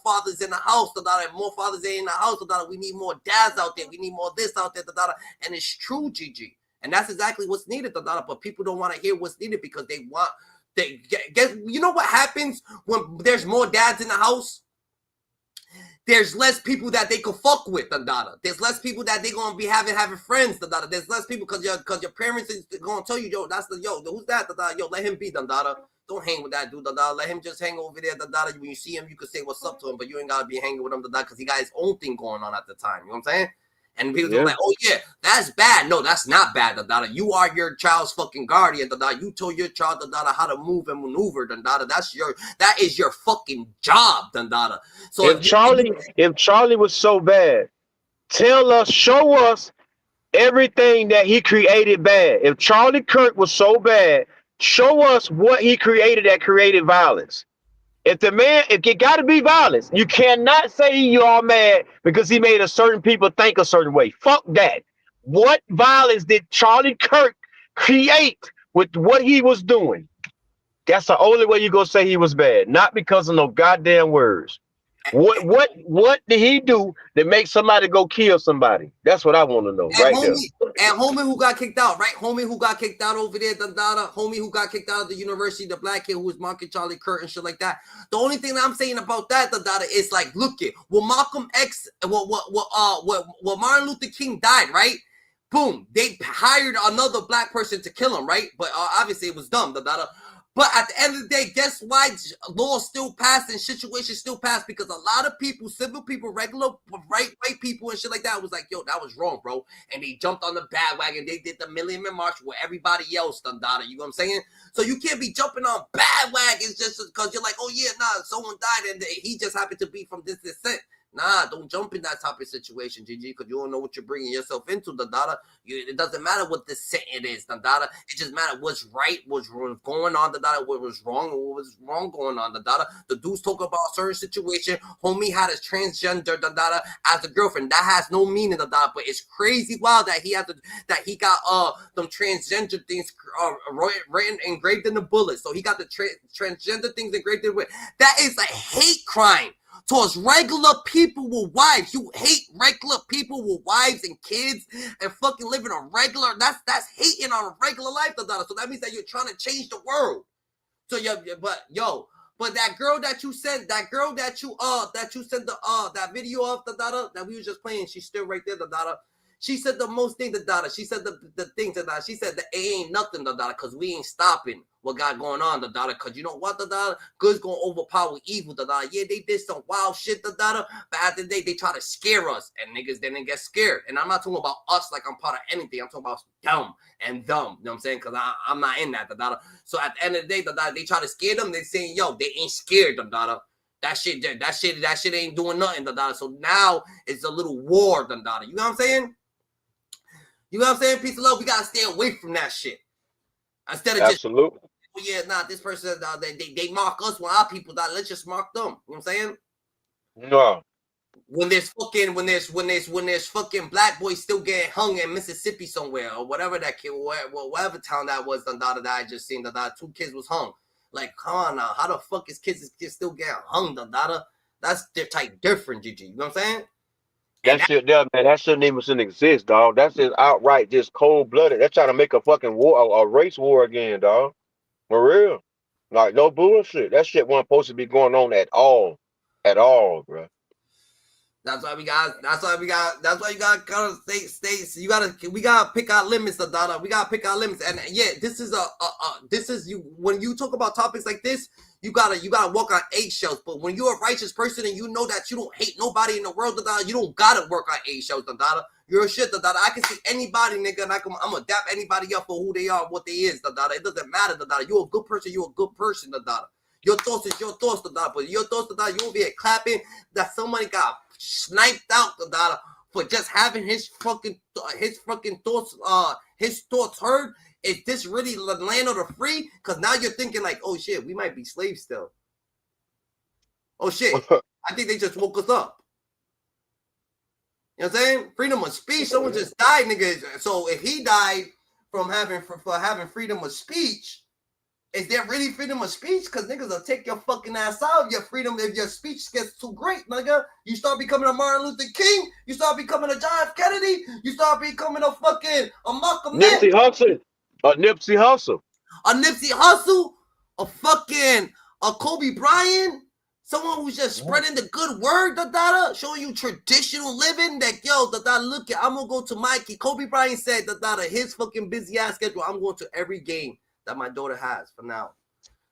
fathers in the house, and more fathers in the house, we need more dads out there, we need more this out there, and it's true, GG. And that's exactly what's needed, but people don't want to hear what's needed because you know what happens when there's more dads in the house? There's less people that they could fuck with, There's less people that they gonna be having friends, There's less people because your parents is gonna tell you, yo, who's that, Yo, let him be, Don't hang with that dude, Let him just hang over there, When you see him, you can say what's up to him, but you ain't gotta be hanging with him, because he got his own thing going on at the time. You know what I'm saying? And people are like, oh yeah, that's bad. No, that's not bad, You are your child's fucking guardian, You told your child, how to move and maneuver, that is your fucking job, So if Charlie was so bad, show us everything that he created bad. If Charlie Kirk was so bad, show us what he created that created violence. If it got to be violence, you cannot say you are mad because he made a certain people think a certain way. Fuck that. What violence did Charlie Kirk create with what he was doing? That's the only way you're going to say he was bad. Not because of no goddamn words. What did he do that makes somebody go kill somebody? That's what I want to know. And homie who got kicked out, right? Homie who got kicked out over there, homie who got kicked out of the university, the black kid who was mocking Charlie Kirk and shit like that. The only thing that I'm saying about that, is like, look it. When Malcolm X, when Martin Luther King died, right? Boom, they hired another black person to kill him, right? But obviously it was dumb, But at the end of the day, guess why laws still pass and situations still pass? Because a lot of people, civil people, regular white people and shit like that was like, yo, that was wrong, bro. And they jumped on the bandwagon. They did the Million Man March with everybody else done, You know what I'm saying? So you can't be jumping on bandwagons just because you're like, oh yeah, nah, someone died and he just happened to be from this set. Nah, don't jump in that type of situation, GG, because you don't know what you're bringing yourself into, It doesn't matter what the sentence is, It just matters what's right, what's going on, what was wrong, what was wrong going on, The dudes talk about a certain situation. Homie had a transgender, as a girlfriend. That has no meaning, but it's crazy wild that he got them transgender things written engraved in the bullet. So he got the transgender things engraved in it. That is a hate crime towards regular people with wives. You hate regular people with wives and kids and fucking living a regular, that's hating on a regular life, So that means that you're trying to change the world. So But that girl that you sent, that you sent that video of the data that we was just playing, she's still right there, the data. She said the most thing, the data. She said the things, the data. She said that it ain't nothing, the data, because we ain't stopping what got going on, the data. Because you know what, the data? Good's gonna overpower evil, the data. Yeah, they did some wild shit, the data. But at the end of the day, they try to scare us, and niggas didn't get scared. And I'm not talking about us like I'm part of anything. I'm talking about dumb and dumb. You know what I'm saying? Because I'm not in that, the data. So at the end of the day, the data, they try to scare them. They saying, yo, they ain't scared, the data. That shit ain't doing nothing, the data. So now it's a little war, the data. You know what I'm saying? You know what I'm saying? Peace and love. We gotta stay away from that shit. Instead of Absolutely. just, yeah, nah, this person, they mark us when our people die. Let's just mark them. You know what I'm saying? No. When there's fucking black boys still getting hung in Mississippi somewhere or whatever that kid, whatever town that was, the data that I just seen, the data 2 kids was hung. Like, come on now, how the fuck is kids still getting hung, the data? That's type different, GG. You know what I'm saying? That shit there, man, that shouldn't even exist, dog. That's just outright, just cold-blooded. They're trying to make a fucking war, a race war again, dog. For real. Like, no bullshit. That shit wasn't supposed to be going on at all. At all, bro. That's why you gotta kind of stay. We gotta pick our limits, the data. We gotta pick our limits. And yeah, this is you when you talk about topics like this, you gotta walk on eggshells. But when you're a righteous person and you know that you don't hate nobody in the world, the data, you don't gotta work on eggshells, the data. You're a shit, the data. I can see anybody, nigga, and I'm gonna dap anybody up for who they are, what they is, the data. It doesn't matter, the data. You're a good person, the data. Your thoughts is your thoughts, the data. But your thoughts, the data, you over here clapping that somebody got sniped out, the data, for just having his fucking thoughts, his thoughts heard. Is this really the land of the free? Because now you're thinking like, oh shit, we might be slaves still. Oh shit, I think they just woke us up. You know what I'm saying? Freedom of speech. Someone just died, nigga. So if he died from having freedom of speech, is there really freedom of speech? Because niggas will take your fucking ass out of your freedom if your speech gets too great, nigga. You start becoming a Martin Luther King. You start becoming a John F. Kennedy. You start becoming a fucking Malcolm X. Nipsey Hussle. A Nipsey Hussle. A Nipsey Hussle. A fucking Kobe Bryant. Someone who's just spreading the good word, the data, showing you traditional living. That yo, the data, look, I'm gonna go to Mikey. Kobe Bryant said, the data, his fucking busy ass schedule. I'm going to every game that my daughter has for now.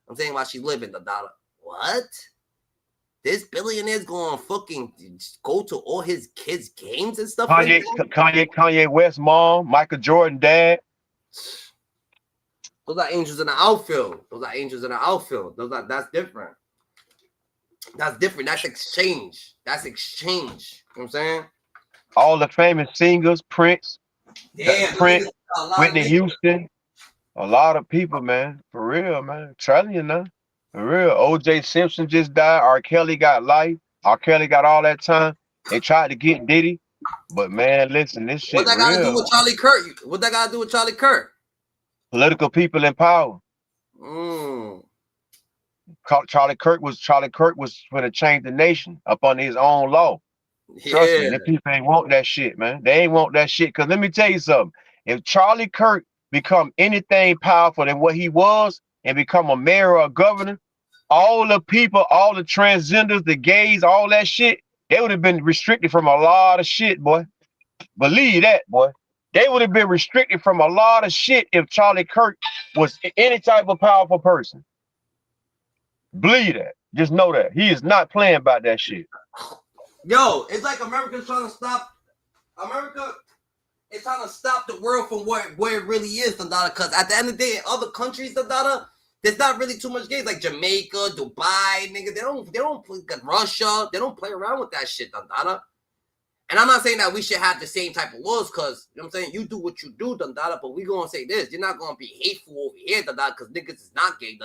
I'm saying while she's living, the dollar. What? This billionaire's going to fucking go to all his kids' games and stuff like that? Kanye West mom, Michael Jordan dad. Those are angels in the outfield. That's different. That's different. That's exchange. You know what I'm saying? All the famous singers, Prince, Damn, Whitney Houston. A lot of people, man. For real, man. I'm telling you now. For real. O.J. Simpson just died. R. Kelly got life. R. Kelly got all that time. They tried to get Diddy. But, man, listen, this shit What that got to real. do with Charlie Kirk? What that got to do with Charlie Kirk? Political people in power. Charlie Kirk was going to change the nation up on his own law. Trust me, the people ain't want that shit, man. They ain't want that shit. Because let me tell you something. If Charlie Kirk become anything powerful than what he was and become a mayor or a governor, all the people, all the transgenders, the gays, all that shit, they would have been restricted from a lot of shit, boy. Believe that, boy. They would have been restricted from a lot of shit if Charlie Kirk was any type of powerful person. Believe that. Just know that. He is not playing about that shit. Yo, it's like America's trying to stop. America is trying to stop the world from where it really is, because at the end of the day, in other countries, there's not really too much gays, like Jamaica, Dubai, nigga. They don't play Russia. They don't play around with that shit, And I'm not saying that we should have the same type of laws, because, you know what I'm saying, you do what you do, but we gonna say this. You're not gonna be hateful over here, because niggas is not gay,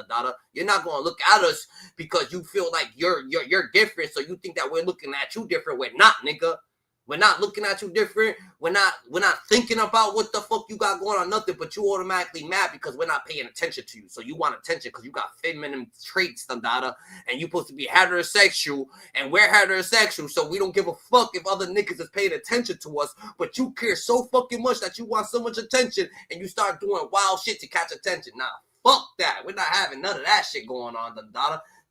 You're not gonna look at us because you feel like you're different, so you think that we're looking at you different. We're not, nigga. We're not looking at you different. We're not thinking about what the fuck you got going on, nothing, but you automatically mad because we're not paying attention to you. So you want attention because you got feminine traits, and you're supposed to be heterosexual, and we're heterosexual, so we don't give a fuck if other niggas is paying attention to us, but you care so fucking much that you want so much attention, and you start doing wild shit to catch attention. Nah, fuck that. We're not having none of that shit going on,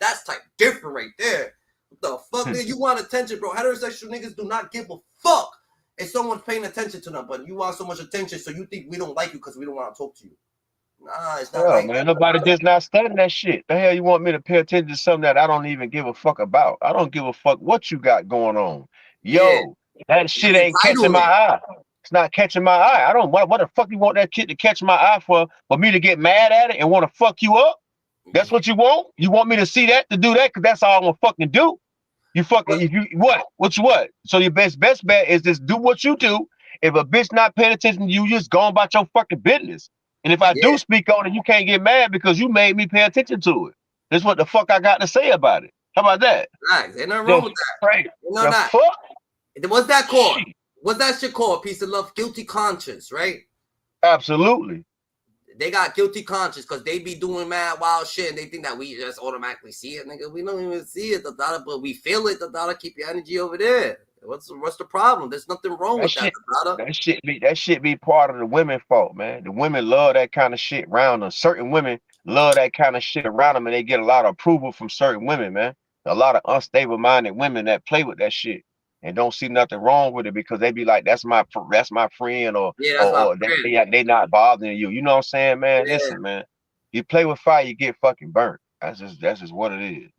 That's type different right there. What the fuck, nigga? You want attention, bro. Heterosexual niggas do not give a fuck if someone's paying attention to them, but you want so much attention, so you think we don't like you because we don't want to talk to you. Nah, it's not like man. Nobody just not studying that shit. The hell you want me to pay attention to something that I don't even give a fuck about? I don't give a fuck what you got going on. Yo, that shit ain't catching my eye. It's not catching my eye. I don't what the fuck you want that shit to catch my eye for me to get mad at it and want to fuck you up? That's what you want? You want me to see that, to do that? Because that's all I'm gonna fucking do. You fucking, if you, what? So your best bet is just do what you do. If a bitch not paying attention to you, just go about your fucking business. And if I do speak on it, you can't get mad because you made me pay attention to it. That's what the fuck I got to say about it. How about that? Nice. Ain't nothing wrong with that. Right. No, not. Fuck? What's that called? What's that shit called? Piece of love, guilty conscience, right? Absolutely. They got guilty conscience because they be doing mad wild shit and they think that we just automatically see it, nigga. We don't even see it, but we feel it. Keep your energy over there. What's the problem? There's nothing wrong with that. That shit be part of the women's fault, man. The women love that kind of shit around them. Certain women love that kind of shit around them, and they get a lot of approval from certain women, man. A lot of unstable-minded women that play with that shit and don't see nothing wrong with it because they be like, that's my friend, or they not bothering you. You know what I'm saying, man? Yeah. Listen, man. You play with fire, you get fucking burnt. That's just what it is.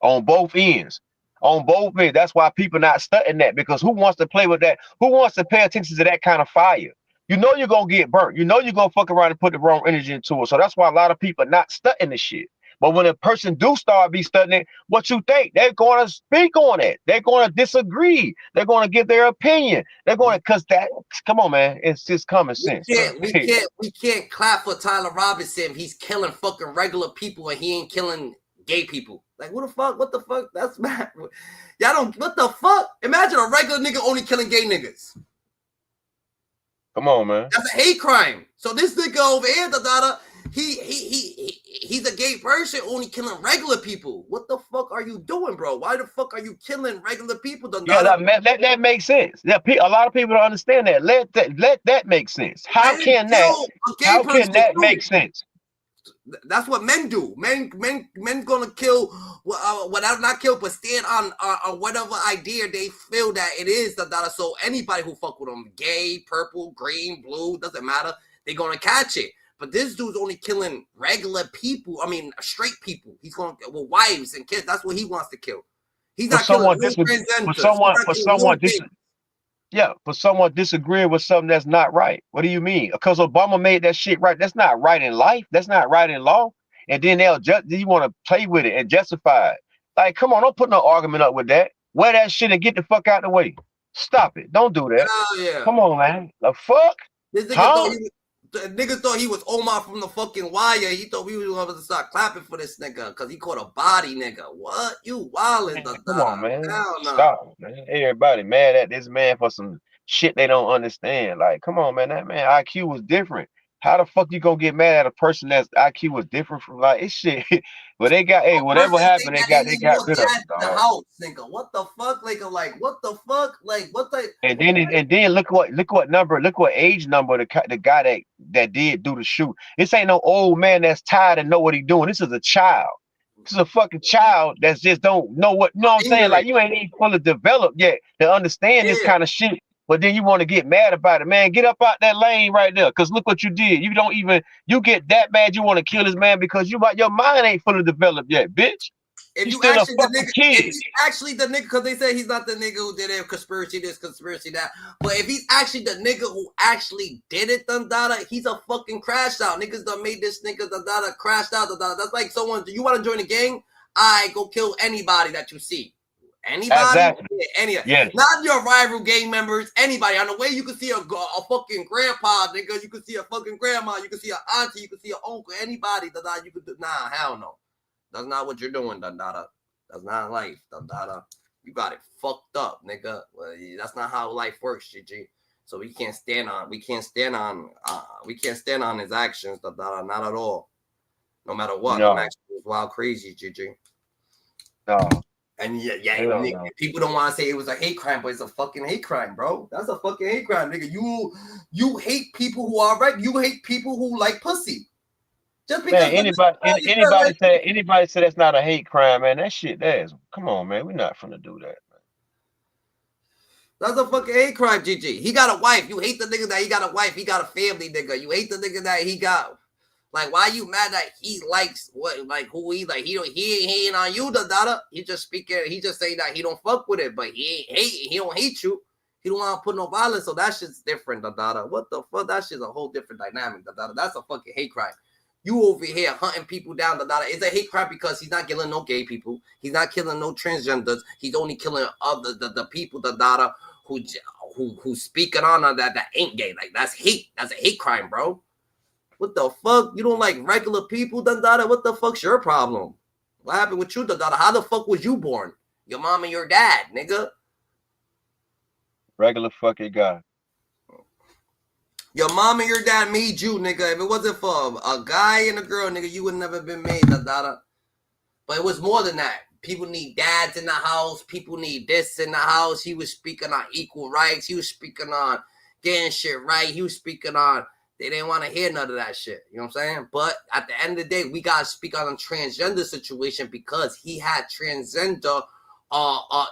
On both ends. That's why people not studying that, because who wants to play with that? Who wants to pay attention to that kind of fire? You know you're gonna get burnt. You know you're gonna fuck around and put the wrong energy into it. So that's why a lot of people are not studying this shit. But when a person do start be studying it, what you think? They're gonna speak on it. They're gonna disagree. They're gonna give their opinion. They're gonna, come on, man. It's just common sense. We can't clap for Tyler Robinson if he's killing fucking regular people and he ain't killing gay people. Like, what the fuck? That's mad. Y'all don't, what the fuck? Imagine a regular nigga only killing gay niggas. Come on, man. That's a hate crime. So this nigga over here, he's a gay person only killing regular people. What the fuck are you doing, bro? Why the fuck are you killing regular people? That makes sense. A lot of people don't understand that. Let that make sense. How can that make sense? That's what men do. Men gonna kill, not kill, but stand on whatever idea they feel that it is. So anybody who fuck with them, gay, purple, green, blue, doesn't matter. They gonna catch it. But this dude's only killing regular people. I mean, straight people. He's going with wives and kids. That's what he wants to kill. He's not killing for someone disagreeing with something that's not right. What do you mean? Because Obama made that shit right. That's not right in life. That's not right in law. And then you want to play with it and justify it. Like, come on, don't put no argument up with that. Wear that shit and get the fuck out of the way. Stop it. Don't do that. Yeah. Come on, man. The fuck? This nigga thought he was Omar from the fucking Wire. He thought we were going to start clapping for this nigga because he caught a body, nigga. What? You wildin'. Come on, man. Stop, man. Everybody mad at this man for some shit they don't understand. Like, come on, man. That man IQ was different. How the fuck you gonna get mad at a person that's IQ was different from, like, it's shit? But they got, whatever happened, they got rid of it. The house, nigga. What the fuck? Like, what the fuck? Like, what the? And then look what age number the guy that did do the shoot. This ain't no old man that's tired and know what he doing. This is a child. This is a fucking child that's just don't know what. You know what I'm saying? Like, you ain't even fully developed yet to understand this kind of shit. But then you want to get mad about it, man. Get up out that lane right there. Because look what you did. You get that bad, you want to kill this man because your mind ain't fully developed yet, bitch. If you actually the nigga, because they say he's not the nigga who did it, conspiracy this, conspiracy that. But if he's actually the nigga who actually did it, he's a fucking crash out. Niggas done made this nigga crashed out. That's like someone, do you want to join a gang? I go kill anybody that you see. Anybody? Exactly. Yes. Not your rival gang members. Anybody. On the way, you can see a fucking grandpa, nigga. You can see a fucking grandma. You can see an auntie. You can see an uncle. Anybody. You could do. Nah, hell no. That's not what you're doing, Dandada. That's not life, Dandada. You got it fucked up, nigga. Well, that's not how life works, GG. So we can't stand on his actions, Dandada. Not at all. No matter what. No. I'm actually wild crazy, GG. No. And people don't want to say it was a hate crime, but it's a fucking hate crime, bro. That's a fucking hate crime, nigga. You hate people who are right. You hate people who like pussy. Just because Man, anybody say that's not a hate crime, man. That shit, come on, man. We're not finna do that. That's a fucking hate crime, GG. He got a wife. You hate the nigga that he got a wife. He got a family, nigga. You hate the nigga that he got. Like, why you mad that he likes what, like, who he like? He ain't on you, da. He just speaking. He just saying that he don't fuck with it, but he ain't hate. He don't hate you. He don't want to put no violence. So that shit's different, da. What the fuck? That shit's a whole different dynamic, da. That's a fucking hate crime. You over here hunting people down, da. It's a hate crime because he's not killing no gay people. He's not killing no transgenders. He's only killing other the people, da. Who speaking on that ain't gay. Like, that's hate. That's a hate crime, bro. What the fuck? You don't like regular people, da? What the fuck's your problem? What happened with you, da? How the fuck was you born? Your mom and your dad, nigga. Regular fucking guy. Your mom and your dad made you, nigga. If it wasn't for a guy and a girl, nigga, you would never been made, da. But it was more than that. People need dads in the house. People need this in the house. He was speaking on equal rights. He was speaking on getting shit right. He was speaking on, they didn't want to hear none of that shit. You know what I'm saying? But at the end of the day, we got to speak on a transgender situation because he had transgender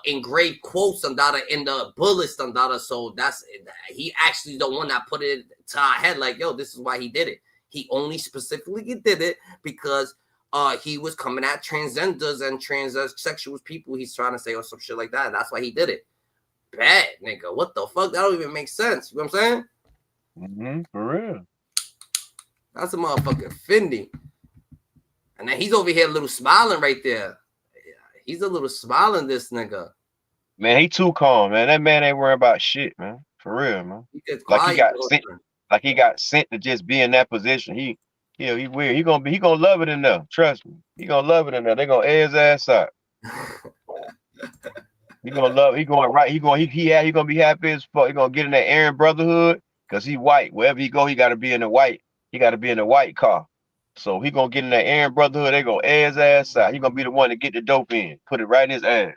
engraved quotes and data in the bullets and data. So that's, he actually the one that put it to our head like, yo, this is why he did it. He only specifically did it because he was coming at transgenders and transsexual people. He's trying to say or some shit like that. That's why he did it. Bad, nigga. What the fuck? That don't even make sense. You know what I'm saying? For real. That's a motherfucking Fendi. And then he's over here a little smiling right there. He's a little smiling, this nigga. Man, he too calm, man. That man ain't worried about shit, man. For real, man. Like he got sent to just be in that position. He weird. He gonna love it in there. Trust me. He gonna love it in there. They gonna air his ass out. He gonna love. He going right. He gonna be happy as fuck. He gonna get in that Aryan Brotherhood because he white. Wherever he go, he gotta be in the white. He gotta be in the white car. So he gonna get in that Aryan Brotherhood. They gonna air his ass out. He gonna be the one to get the dope in, put it right in his ass.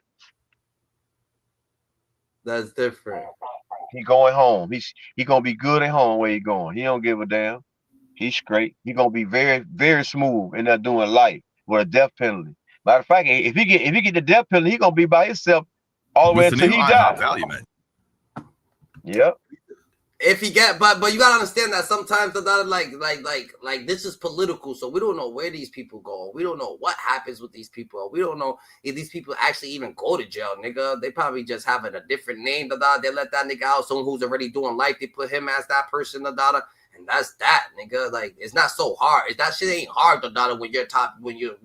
That's different. He going home. He gonna be good at home where he going. He don't give a damn. He's straight. He gonna be very, very smooth in there doing life with a death penalty. Matter of fact, if he get the death penalty, he gonna be by himself all the way until he dies. Yep. If he get, but you gotta understand that sometimes the like this is political, so we don't know where these people go. We don't know what happens with these people. We don't know if these people actually even go to jail, nigga. They probably just have a different name. They let that nigga out. Someone who's already doing life, they put him as that person. And that's that, nigga. Like, it's not so hard. That shit ain't hard, when you're top, when you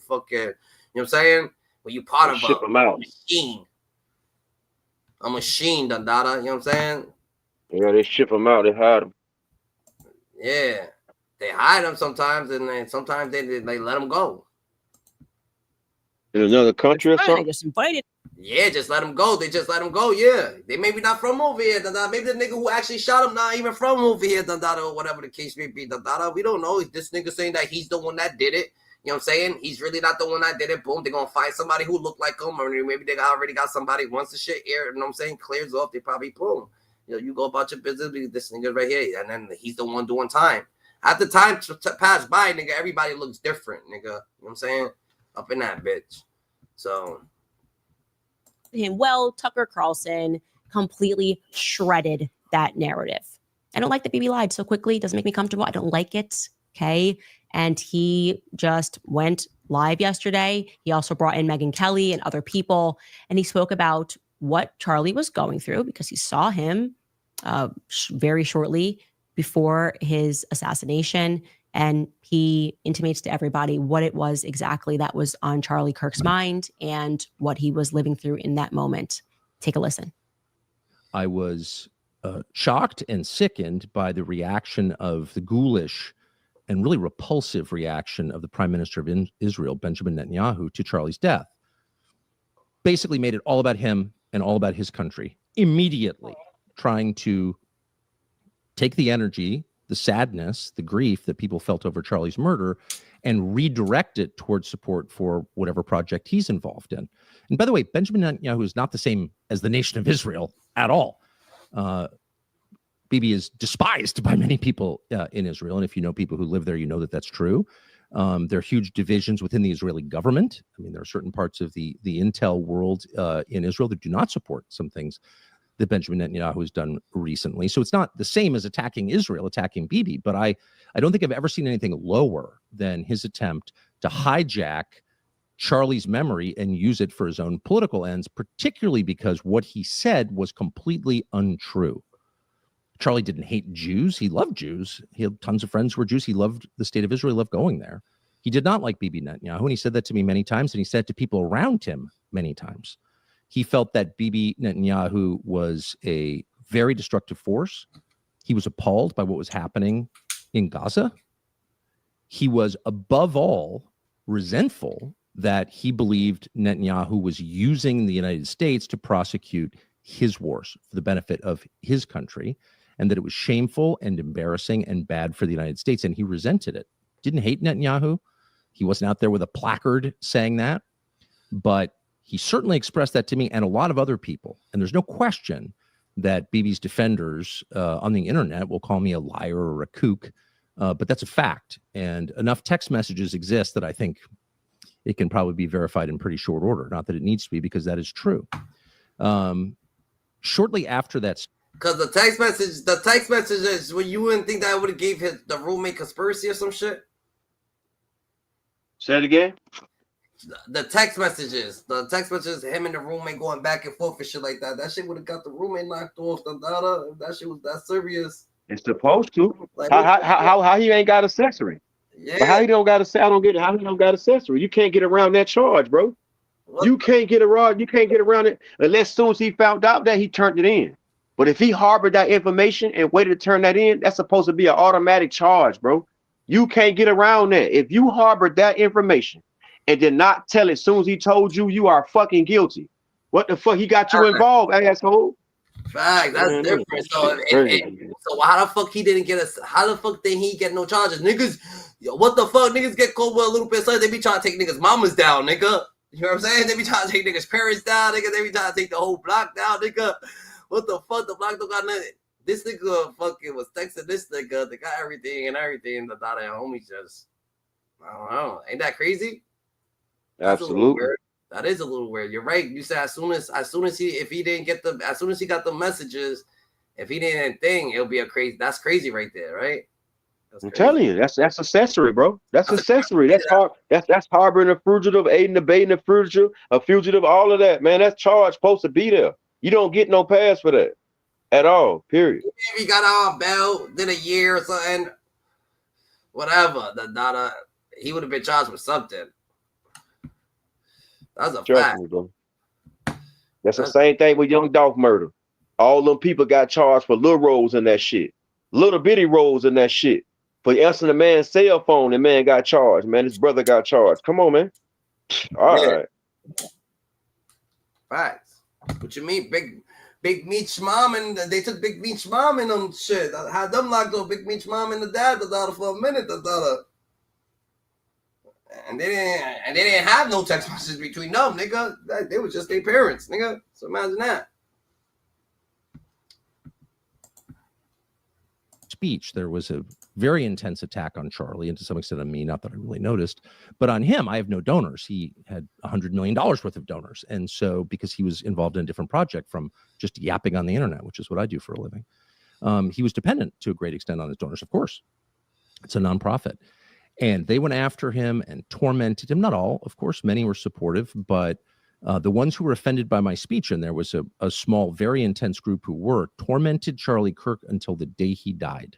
fucking, you know what I'm saying? When you part of a machine. A machine, you know what I'm saying? Yeah, they ship him out. They hide him. Yeah, they hide him sometimes, and then sometimes they let him go. In another country or something? Just invited. Yeah, just let him go. They just let him go. Yeah, they maybe not from over here. Maybe the nigga who actually shot him not even from over here. Or whatever the case may be. We don't know. This nigga saying that he's the one that did it. You know what I'm saying? He's really not the one that did it. Boom, they're gonna find somebody who look like him, or maybe they already got somebody. Once the shit air, you know what I'm saying, clears off, they probably boom. You know, you go about your business, this nigga right here, and then he's the one doing time. At the time to pass by, nigga, everybody looks different, nigga. You know what I'm saying? Up in that bitch. So. Well, Tucker Carlson completely shredded that narrative. I don't like that baby lied so quickly. It doesn't make me comfortable. I don't like it. Okay. And he just went live yesterday. He also brought in Megyn Kelly and other people, and he spoke about what Charlie was going through because he saw him very shortly before his assassination. And he intimates to everybody what it was exactly that was on Charlie Kirk's mind and what he was living through in that moment. Take a listen. I was shocked and sickened by the reaction of the ghoulish and really repulsive reaction of the Prime Minister of Israel, Benjamin Netanyahu, to Charlie's death. Basically made it all about him and all about his country, immediately trying to take the energy, the sadness, the grief that people felt over Charlie's murder and redirect it towards support for whatever project he's involved in. And by the way, Benjamin Netanyahu is not the same as the nation of Israel at all. Bibi is despised by many people in Israel. And if you know people who live there, you know that that's true. There are huge divisions within the Israeli government. I mean, there are certain parts of the intel world in Israel that do not support some things that Benjamin Netanyahu has done recently. So it's not the same as attacking Israel, attacking Bibi, but I don't think I've ever seen anything lower than his attempt to hijack Charlie's memory and use it for his own political ends, particularly because what he said was completely untrue. Charlie didn't hate Jews. He loved Jews. He had tons of friends who were Jews. He loved the state of Israel. He loved going there. He did not like Bibi Netanyahu, and he said that to me many times, and he said it to people around him many times. He felt that Bibi Netanyahu was a very destructive force. He was appalled by what was happening in Gaza. He was, above all, resentful that he believed Netanyahu was using the United States to prosecute his wars for the benefit of his country, and that it was shameful and embarrassing and bad for the United States, and he resented it. Didn't hate Netanyahu. He wasn't out there with a placard saying that, but he certainly expressed that to me and a lot of other people. And there's no question that Bibi's defenders on the internet will call me a liar or a kook, but that's a fact. And enough text messages exist that I think it can probably be verified in pretty short order. Not that it needs to be, because that is true. Shortly after that, because the text messages, when you wouldn't think that I would have gave the roommate conspiracy or some shit. Say it again. The text messages, him and the roommate going back and forth and shit like that. That shit would have got the roommate knocked off the data. That shit was that serious. It's supposed to. Like, how he ain't got accessory? Yeah. But how he don't got I don't get it. How he don't got accessory? You can't get around that charge, bro. You can't get around it unless soon as he found out that he turned it in. But if he harbored that information and waited to turn that in, that's supposed to be an automatic charge, bro. You can't get around that. If you harbored that information and did not tell it as soon as he told you, you are fucking guilty. What the fuck? He got you involved, asshole. Fact, that's different. So how the fuck he didn't get us? How the fuck did he get no charges? Niggas, yo, what the fuck? Niggas get cold with a little bit. So they be trying to take niggas' mamas down, nigga. You know what I'm saying? They be trying to take niggas' parents down, nigga. They be trying to take the whole block down, nigga. What the fuck? The block don't got nothing. This nigga fucking was texting this nigga. They got everything. The daughter and homies just, I don't know. Ain't that crazy? Absolutely. That is a little weird. You're right. You said as soon as he got the messages, if he didn't think, it'll be that's crazy right there, right? I'm telling you, that's accessory, bro. That's accessory. That's harboring a fugitive, aiding, abetting a fugitive, all of that, man. That's charge supposed to be there. You don't get no pass for that at all, period. If he got out on bail, did a year or something, whatever, he would have been charged with something. That's a fact. Me, bro. That's the same thing with Young Dolph murder. All them people got charged for little roles in that shit. Little bitty roles in that shit. For answering the man's cell phone, the man got charged, man. His brother got charged. Come on, man. All right. Facts. What you mean? Big Meech mom, and they took Big Meech mom and them shit. I had them locked up. Big Meech mom and the dad, the daughter, for a minute, the daughter. And they didn't have no text messages between them, nigga. They were just their parents, nigga. So imagine that. Speech, there was a very intense attack on Charlie, and to some extent on me, not that I really noticed, but on him, I have no donors. He had $100 million worth of donors. And so because he was involved in a different project from just yapping on the internet, which is what I do for a living, he was dependent to a great extent on his donors, of course. It's a nonprofit. And they went after him and tormented him. Not all, of course, many were supportive, but the ones who were offended by my speech, and there was a small, very intense group who were, tormented Charlie Kirk until the day he died.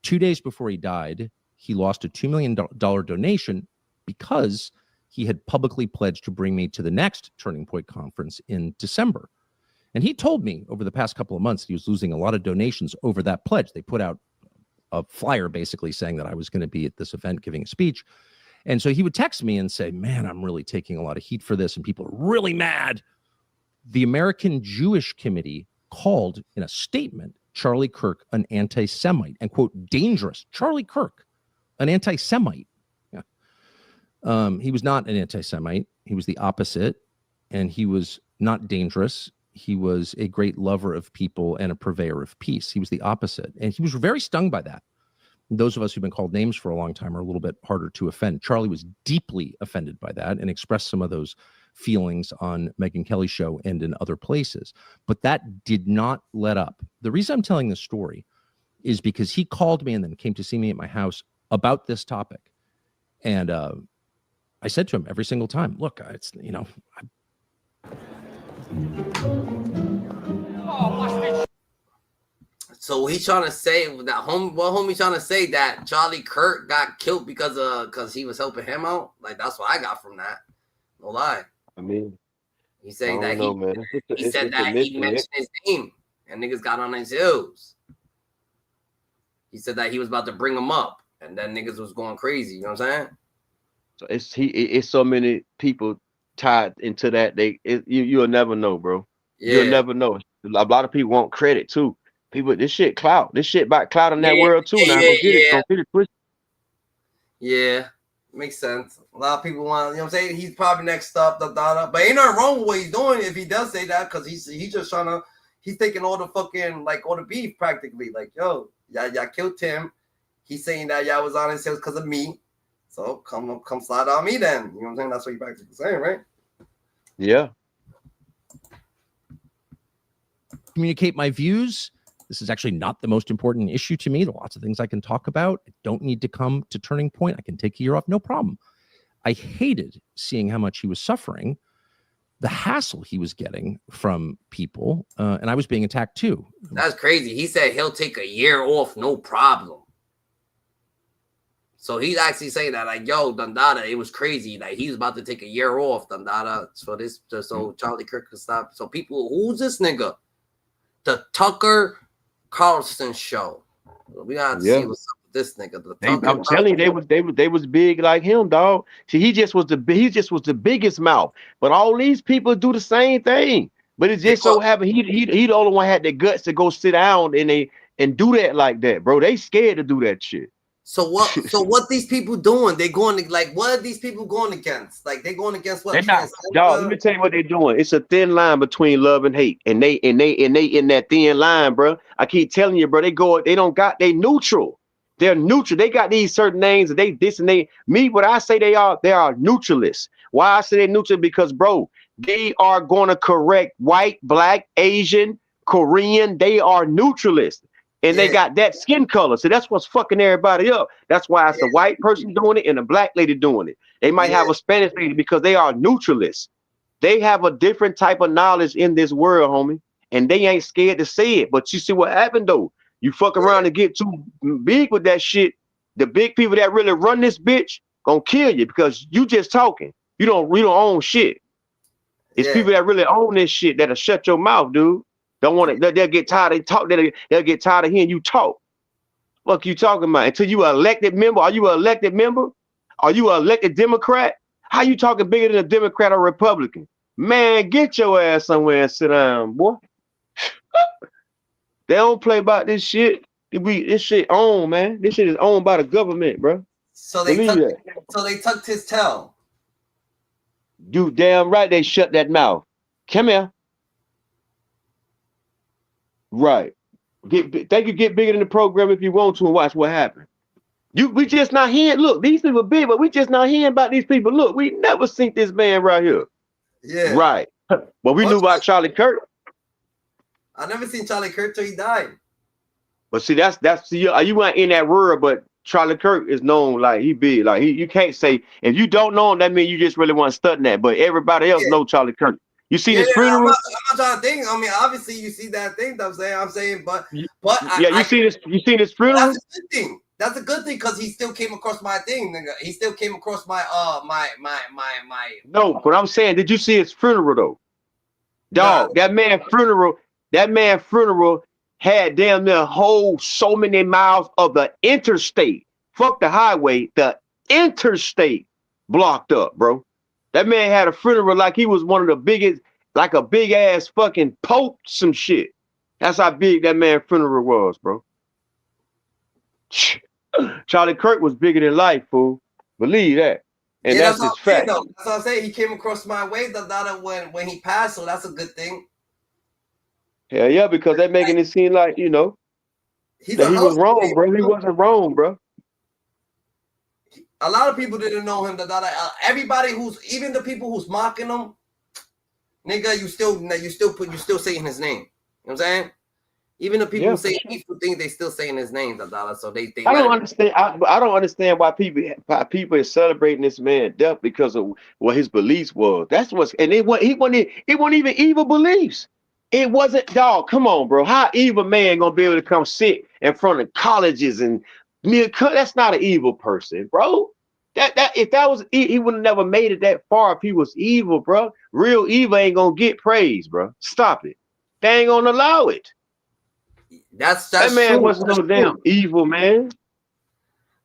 2 days before he died, he lost a $2 million donation because he had publicly pledged to bring me to the next Turning Point conference in December. And he told me over the past couple of months he was losing a lot of donations over that pledge. They put out a flyer basically saying that I was going to be at this event giving a speech. And so he would text me and say, man, I'm really taking a lot of heat for this, and people are really mad. The American Jewish Committee called in a statement Charlie Kirk an anti-Semite and, quote, dangerous. Charlie Kirk, an anti-Semite. Yeah. He was not an anti-Semite. He was the opposite, and he was not dangerous. he was a great lover of people and a purveyor of peace. He was the opposite. And he was very stung by that. Those of us who've been called names for a long time are a little bit harder to offend. Charlie was deeply offended by that and expressed some of those feelings on Megyn Kelly's show and in other places. But that did not let up. The reason I'm telling this story is because he called me and then came to see me at my house about this topic. And I said to him every single time, look, it's, you know, So he's trying to say that homie trying to say that Charlie Kirk got killed because he was helping him out. Like, that's what I got from that. No lie. I mean, He's saying I that don't know, man. he said that he mentioned his name and niggas got on his heels. He said that he was about to bring him up and then niggas was going crazy. You know what I'm saying? So it's so many people tied into that. You'll never know, bro. Yeah. You'll never know. A lot of people want credit too. People, this shit clout. This shit about clout in that world too. Now don't get it twisted. Yeah, makes sense. A lot of people want, you know what I'm saying? He's probably next up, but ain't nothing wrong with what he's doing if he does say that, because he's just trying to, he's taking all the fucking, like, all the beef practically. Like, yo, y'all killed him. He's saying that y'all was on his sales because of me. So come slide on me then. You know what I'm saying? That's what you're practically saying, right? Yeah. Communicate my views. This is actually not the most important issue to me. There are lots of things I can talk about. I don't need to come to Turning Point. I can take a year off, no problem. I hated seeing how much he was suffering, the hassle he was getting from people, and I was being attacked too. That's crazy. He said he'll take a year off, no problem. So he's actually saying that, like, yo, Dundada, it was crazy. Like, he's about to take a year off, Dundada, for this, just so Charlie Kirk could stop. So people, who's this nigga? The Tucker Carlson show. We gotta see what's up with this nigga. I'm telling you, they was big like him, dog. See, he just was the biggest mouth. But all these people do the same thing. But it just so happened he the only one had the guts to go sit down and do that like that, bro. They scared to do that shit. So what these people doing? They going to, like, what are these people going against? Like, they going against what? They're not, dog. Let me tell you what they're doing. It's a thin line between love and hate, and they in that thin line, bro. I keep telling you, bro. They neutral. They're neutral. They got these certain names, and they this and they me. What I say they are neutralists. Why I say they're neutral? Because, bro, they are going to correct white, black, Asian, Korean. They are neutralists. And they got that skin color. So that's what's fucking everybody up. That's why it's a white person doing it and a black lady doing it. They might have a Spanish lady because they are neutralists. They have a different type of knowledge in this world, homie. And they ain't scared to say it. But you see what happened, though? You fuck around and get too big with that shit. The big people that really run this bitch gonna kill you because you just talking. You don't own shit. It's people that really own this shit that'll shut your mouth, dude. Don't want it. They'll get tired of talk. They'll get tired of hearing you talk. What you talking about? Until you an elected member. Are you an elected member? Are you an elected Democrat? How you talking bigger than a Democrat or Republican? Man, get your ass somewhere and sit down, boy. They don't play about this shit. This shit owned, man. This shit is owned by the government, bro. So they tucked his tail. You damn right they shut that mouth. Come here. Right. They could get bigger than the program if you want to and watch what happened. We just not hearing. Look, these people big, but we just not hearing about these people. Look, we never seen this man right here. Yeah. Right. But we knew about Charlie Kirk. I never seen Charlie Kirk till he died. But see, you weren't in that world, but Charlie Kirk is known like he big. Like you can't say if you don't know him, that means you just really want to study that. But everybody else know Charlie Kirk. You see his funeral? I'm not trying to think. I mean, obviously you see that thing that I'm saying, but you seen his funeral? That's a good thing. That's a good thing because he still came across my thing, nigga. He still came across my my. No, but I'm saying, did you see his funeral though? Dog, that man funeral had damn near whole so many miles of the interstate. Fuck the highway, the interstate blocked up, bro. That man had a funeral like he was one of the biggest, like a big ass fucking pope, some shit. That's how big that man funeral was, bro. Charlie Kirk was bigger than life, fool. Believe that. And that's his fact. That's what I'm saying. He came across my way when he passed, so that's a good thing. Hell yeah, because they're making it seem like, you know, He's that a he was house wrong, boy, bro. He wasn't wrong, bro. A lot of people didn't know him. Everybody even the people who's mocking him, nigga, you still saying his name. You know what I'm saying? Even the people who say evil things, they still saying his name, so they I don't understand. I don't understand why people is celebrating this man's death because of what his beliefs was. That's what's and it wasn't even evil beliefs. It wasn't, dog. Come on, bro. How evil man gonna be able to come sit in front of colleges and that's not an evil person, bro. That if that was he would have never made it that far if he was evil, bro. Real evil ain't gonna get praise, bro. Stop it. They ain't gonna allow it. That man true. wasn't no damn evil, man.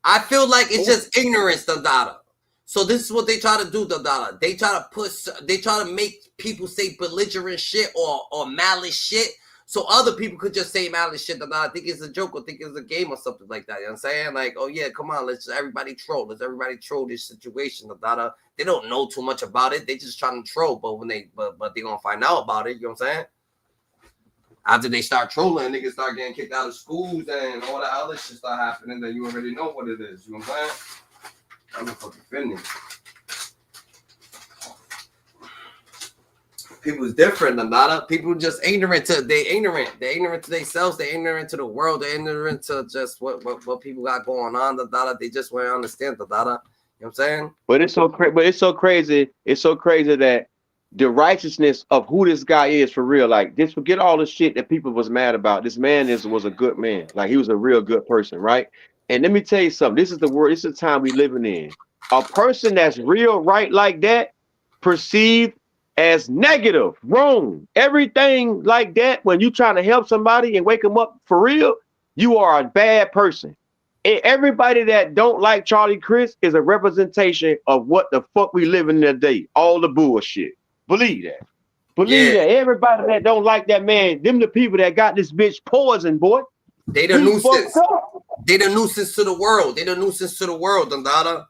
I feel like it's just ignorance, Dada. So this is what they try to do, Dada. They try to make people say belligerent shit or malice shit, so other people could just say malice shit, Dada. I think it's a joke or think it's a game or something like that. You know what I'm saying? Like, oh yeah, come on, let's everybody troll. Let's everybody troll this situation, Dada. They don't know too much about it. They just trying to troll, but when they gonna find out about it, you know what I'm saying? After they start trolling, niggas start getting kicked out of schools and all that other shit start happening, then you already know what it is. You know what I'm saying? I'm a fucking finish. People is different than that. People just ignorant to They're ignorant to themselves, they're ignorant to the world, they're ignorant to just what people got going on, they just want to understand You know what I'm saying? But it's so crazy. It's so crazy that the righteousness of who this guy is for real, like just forget all the shit that people was mad about. This man was a good man. Like he was a real good person, right? And let me tell you something. This is the world. This is the time we living in. A person that's real right like that, perceived as negative, wrong. Everything like that, when you trying to help somebody and wake them up for real, you are a bad person. And everybody that don't like Charlie Chris is a representation of what the fuck we live in today. All the bullshit. Believe that. Believe that. Everybody that don't like that man, them the people that got this bitch poison, boy. They the nuisance. They the nuisance to the world. They the nuisance to the world, Dada.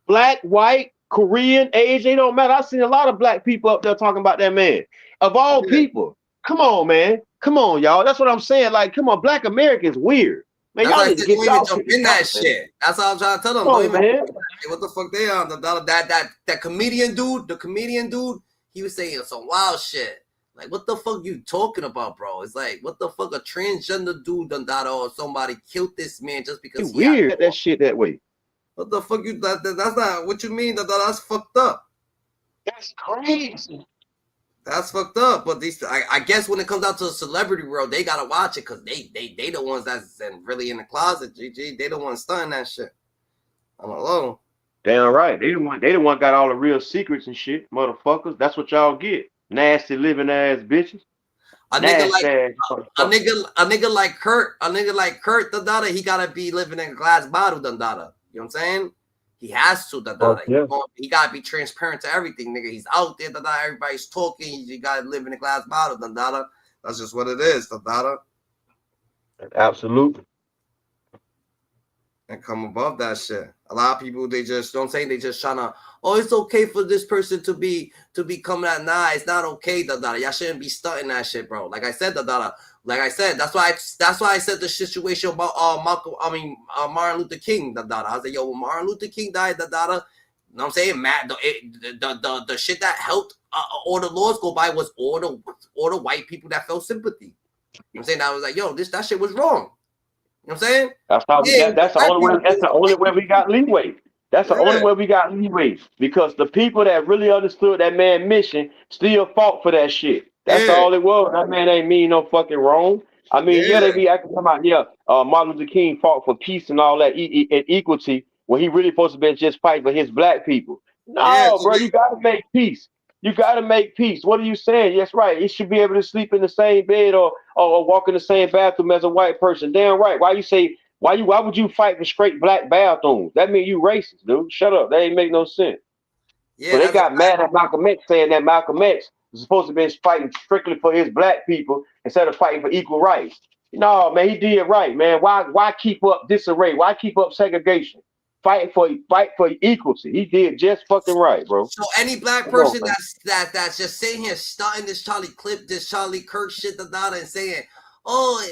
Black, white, Korean, Asian, it don't matter. I've seen a lot of black people up there talking about that man. Of all people. Come on, man. Come on, y'all. That's what I'm saying. Like, come on, black Americans weird. Man, y'all need to get y'all jump in that shit. That's all I'm trying to tell them. Oh, man. What the fuck they on? That comedian dude, he was saying some wild shit. Like, what the fuck you talking about, bro? It's like, what the fuck, a transgender dude or somebody killed this man just because he weird that shit that way. What the fuck that's not what you mean, that's fucked up. That's crazy. That's fucked up. But I guess when it comes out to the celebrity world, they gotta watch it because they the ones that's really in the closet, GG. They the ones stunning that shit. I'm alone. Damn right. They the one got all the real secrets and shit, motherfuckers. That's what y'all get. Nasty living ass bitches. A nigga like Kirk, Dada, he gotta be living in a glass bottle, Dada. You know what I'm saying? He has to, Dada. Yeah. He gotta be transparent to everything, nigga. He's out there, Dada. Everybody's talking. You gotta live in a glass bottle, Dada. That's just what it is, Dada. Absolutely. And come above that shit. A lot of people, they just don't say, they just trying to, oh, it's okay for this person to be coming out. Nah, it's not okay, Dada. Y'all shouldn't be stunting that shit, bro. Like I said, Dada. Like I said, that's why I said the situation about Martin Luther King, Dada. I was like, yo, when Martin Luther King died, Dada, you know what I'm saying? The shit that helped all the laws go by was all the white people that felt sympathy. You know what I'm saying? I was like, yo, that shit was wrong. You know what I'm saying? That's the only way we got leeway. That's the only way we got leeway. Because the people that really understood that man's mission still fought for that shit. That's all it was. That man ain't mean no fucking wrong. I mean, they be acting about, Martin Luther King fought for peace and all that and equality when he really supposed to be just fighting for his black people. No, bro, you gotta make peace. You gotta make peace. What are you saying? Yes, right. He should be able to sleep in the same bed or walk in the same bathroom as a white person. Damn right. Why would you fight for straight black bathrooms? That mean you racist, dude. Shut up. That ain't make no sense. Yeah, so they got mad at Malcolm X saying that Malcolm X was supposed to be fighting strictly for his black people instead of fighting for equal rights. No, man, he did right, man. Why keep up disarray? Why keep up segregation? fight for equality. He did just fucking right, bro. So any black Come on, person man. that's just sitting here starting this Charlie Kirk shit, and saying, "Oh,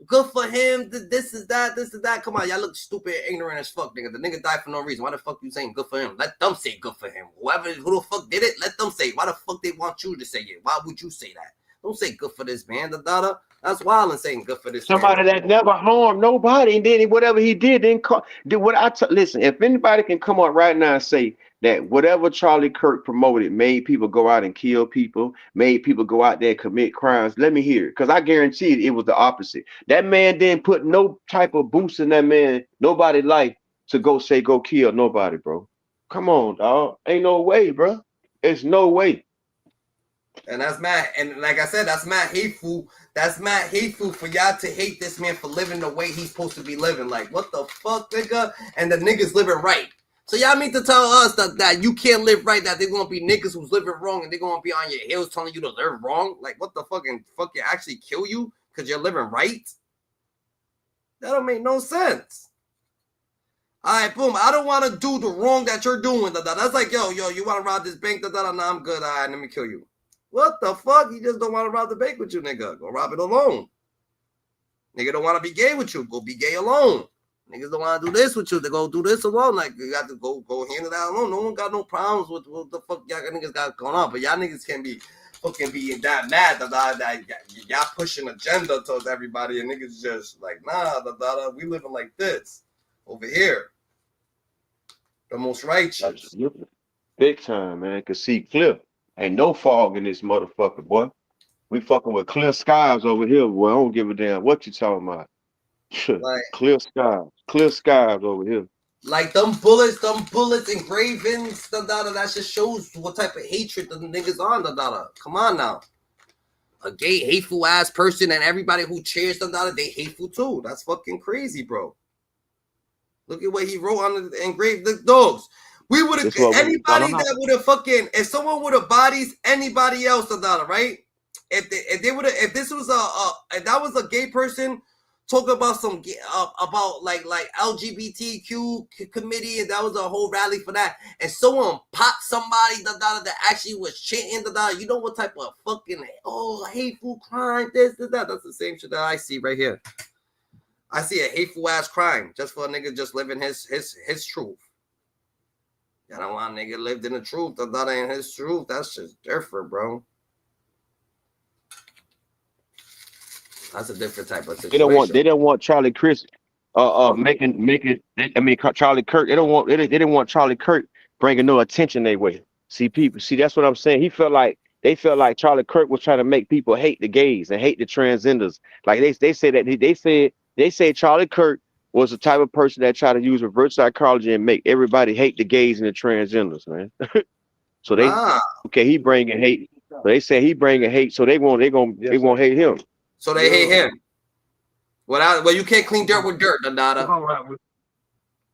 good for him. This is that." Come on, y'all look stupid, ignorant as fuck, nigga. The nigga died for no reason. Why the fuck you saying good for him? Let them say good for him. Who the fuck did it, let them say. Why the fuck they want you to say it? Why would you say that? Don't say good for this man, That's wild and saying good for this Somebody man. that never harmed nobody, and then whatever he did, listen. If anybody can come up right now and say that whatever Charlie Kirk promoted made people go out and kill people, made people go out there and commit crimes, let me hear it, because I guarantee it was the opposite. That man didn't put no type of boost in that man, nobody's life to go kill nobody, bro. Come on, dog. Ain't no way, bro. There's no way. And that's mad. And like I said, that's mad hateful. That's mad hateful for y'all to hate this man for living the way he's supposed to be living. Like, what the fuck, nigga? And the niggas living right. So y'all mean to tell us that you can't live right, that they're going to be niggas who's living wrong and they're going to be on your heels telling you to live wrong? Like, what the fucking actually kill you because you're living right? That don't make no sense. All right, boom. I don't want to do the wrong that you're doing. That's like, yo, you want to rob this bank? No, I'm good. All right, let me kill you. What the fuck? You just don't want to rob the bank with you, nigga. Go rob it alone. Nigga don't want to be gay with you. Go be gay alone. Niggas don't want to do this with you. They go do this alone. Like, you got to go handle that alone. No one got no problems with what the fuck y'all niggas got going on. But y'all niggas can't be fucking being that mad that y'all pushing agenda towards everybody. And niggas just like, nah, we living like this over here. The most righteous. Big time, man. Cause see, clear. Ain't no fog in this motherfucker, boy. We fucking with clear skies over here, boy. I don't give a damn what you talking about. Like, clear skies over here. Like them bullets engravings, that just shows what type of hatred the niggas on, Come on now. A gay, hateful ass person, and everybody who cheers they hateful too. That's fucking crazy, bro. Look at what he wrote on the engraved the dogs. We would have anybody that would have fucking, if someone would have bodies anybody else, right? If they would have, if this was if that was a gay person talking about some about like LGBTQ committee, and that was a whole rally for that, and someone popped somebody that actually was chanting you know what type of fucking hateful crime that. That's the same shit that I see right here. I see a hateful ass crime just for a nigga just living his truth. I don't want a nigga lived in the truth. That ain't his truth. That's just different, bro. That's a different type of situation. They don't want Charlie Chris making Charlie Kirk. They didn't want Charlie Kirk bringing no attention their way. See, that's what I'm saying. They felt like Charlie Kirk was trying to make people hate the gays and hate the transgenders. Like they say Charlie Kirk was the type of person that tried to use reverse psychology and make everybody hate the gays and the transgenders, man. So he bringing hate. So they say he bringing hate, so they won't hate him. So they hate him. Well, you can't clean dirt with dirt,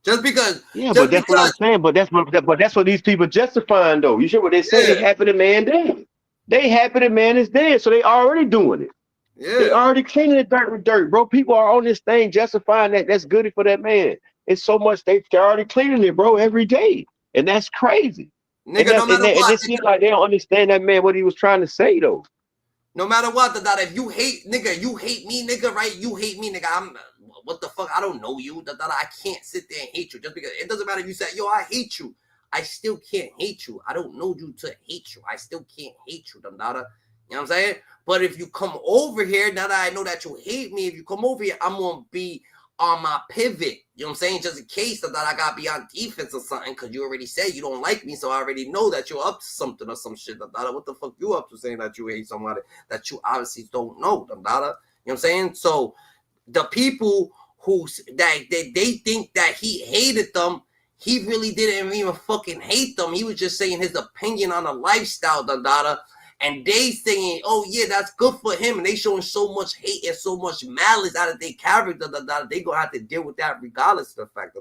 Just because. Yeah, but that's what I'm saying. But that's what these people justifying, though. You hear what they say? They happy the man dead. They happy the man is dead, so they already doing it. Yeah. They already cleaning the dirt with dirt, bro. People are on this thing justifying that's good for that man. It's so much they're already cleaning it, bro, every day, and that's crazy. Nigga, no matter what, it seems like they don't understand that man what he was trying to say, though. No matter what, if you hate, nigga, you hate me, nigga, right? You hate me, nigga. What the fuck? I don't know you. I can't sit there and hate you just because it doesn't matter if you say, yo, I hate you. I still can't hate you. I don't know you to hate you. I still can't hate you, You know what I'm saying? But if you come over here, now that I know that you hate me, if you come over here, I'm going to be on my pivot. You know what I'm saying? Just in case that I got to be on defense or something, because you already said you don't like me, so I already know that you're up to something or some shit. What the fuck you up to saying that you hate somebody that you obviously don't know? You know what I'm saying? So the people who they think that he hated them, he really didn't even fucking hate them. He was just saying his opinion on a lifestyle, and they saying, oh yeah, that's good for him, and they showing so much hate and so much malice out of their character, they gonna have to deal with that regardless of the fact,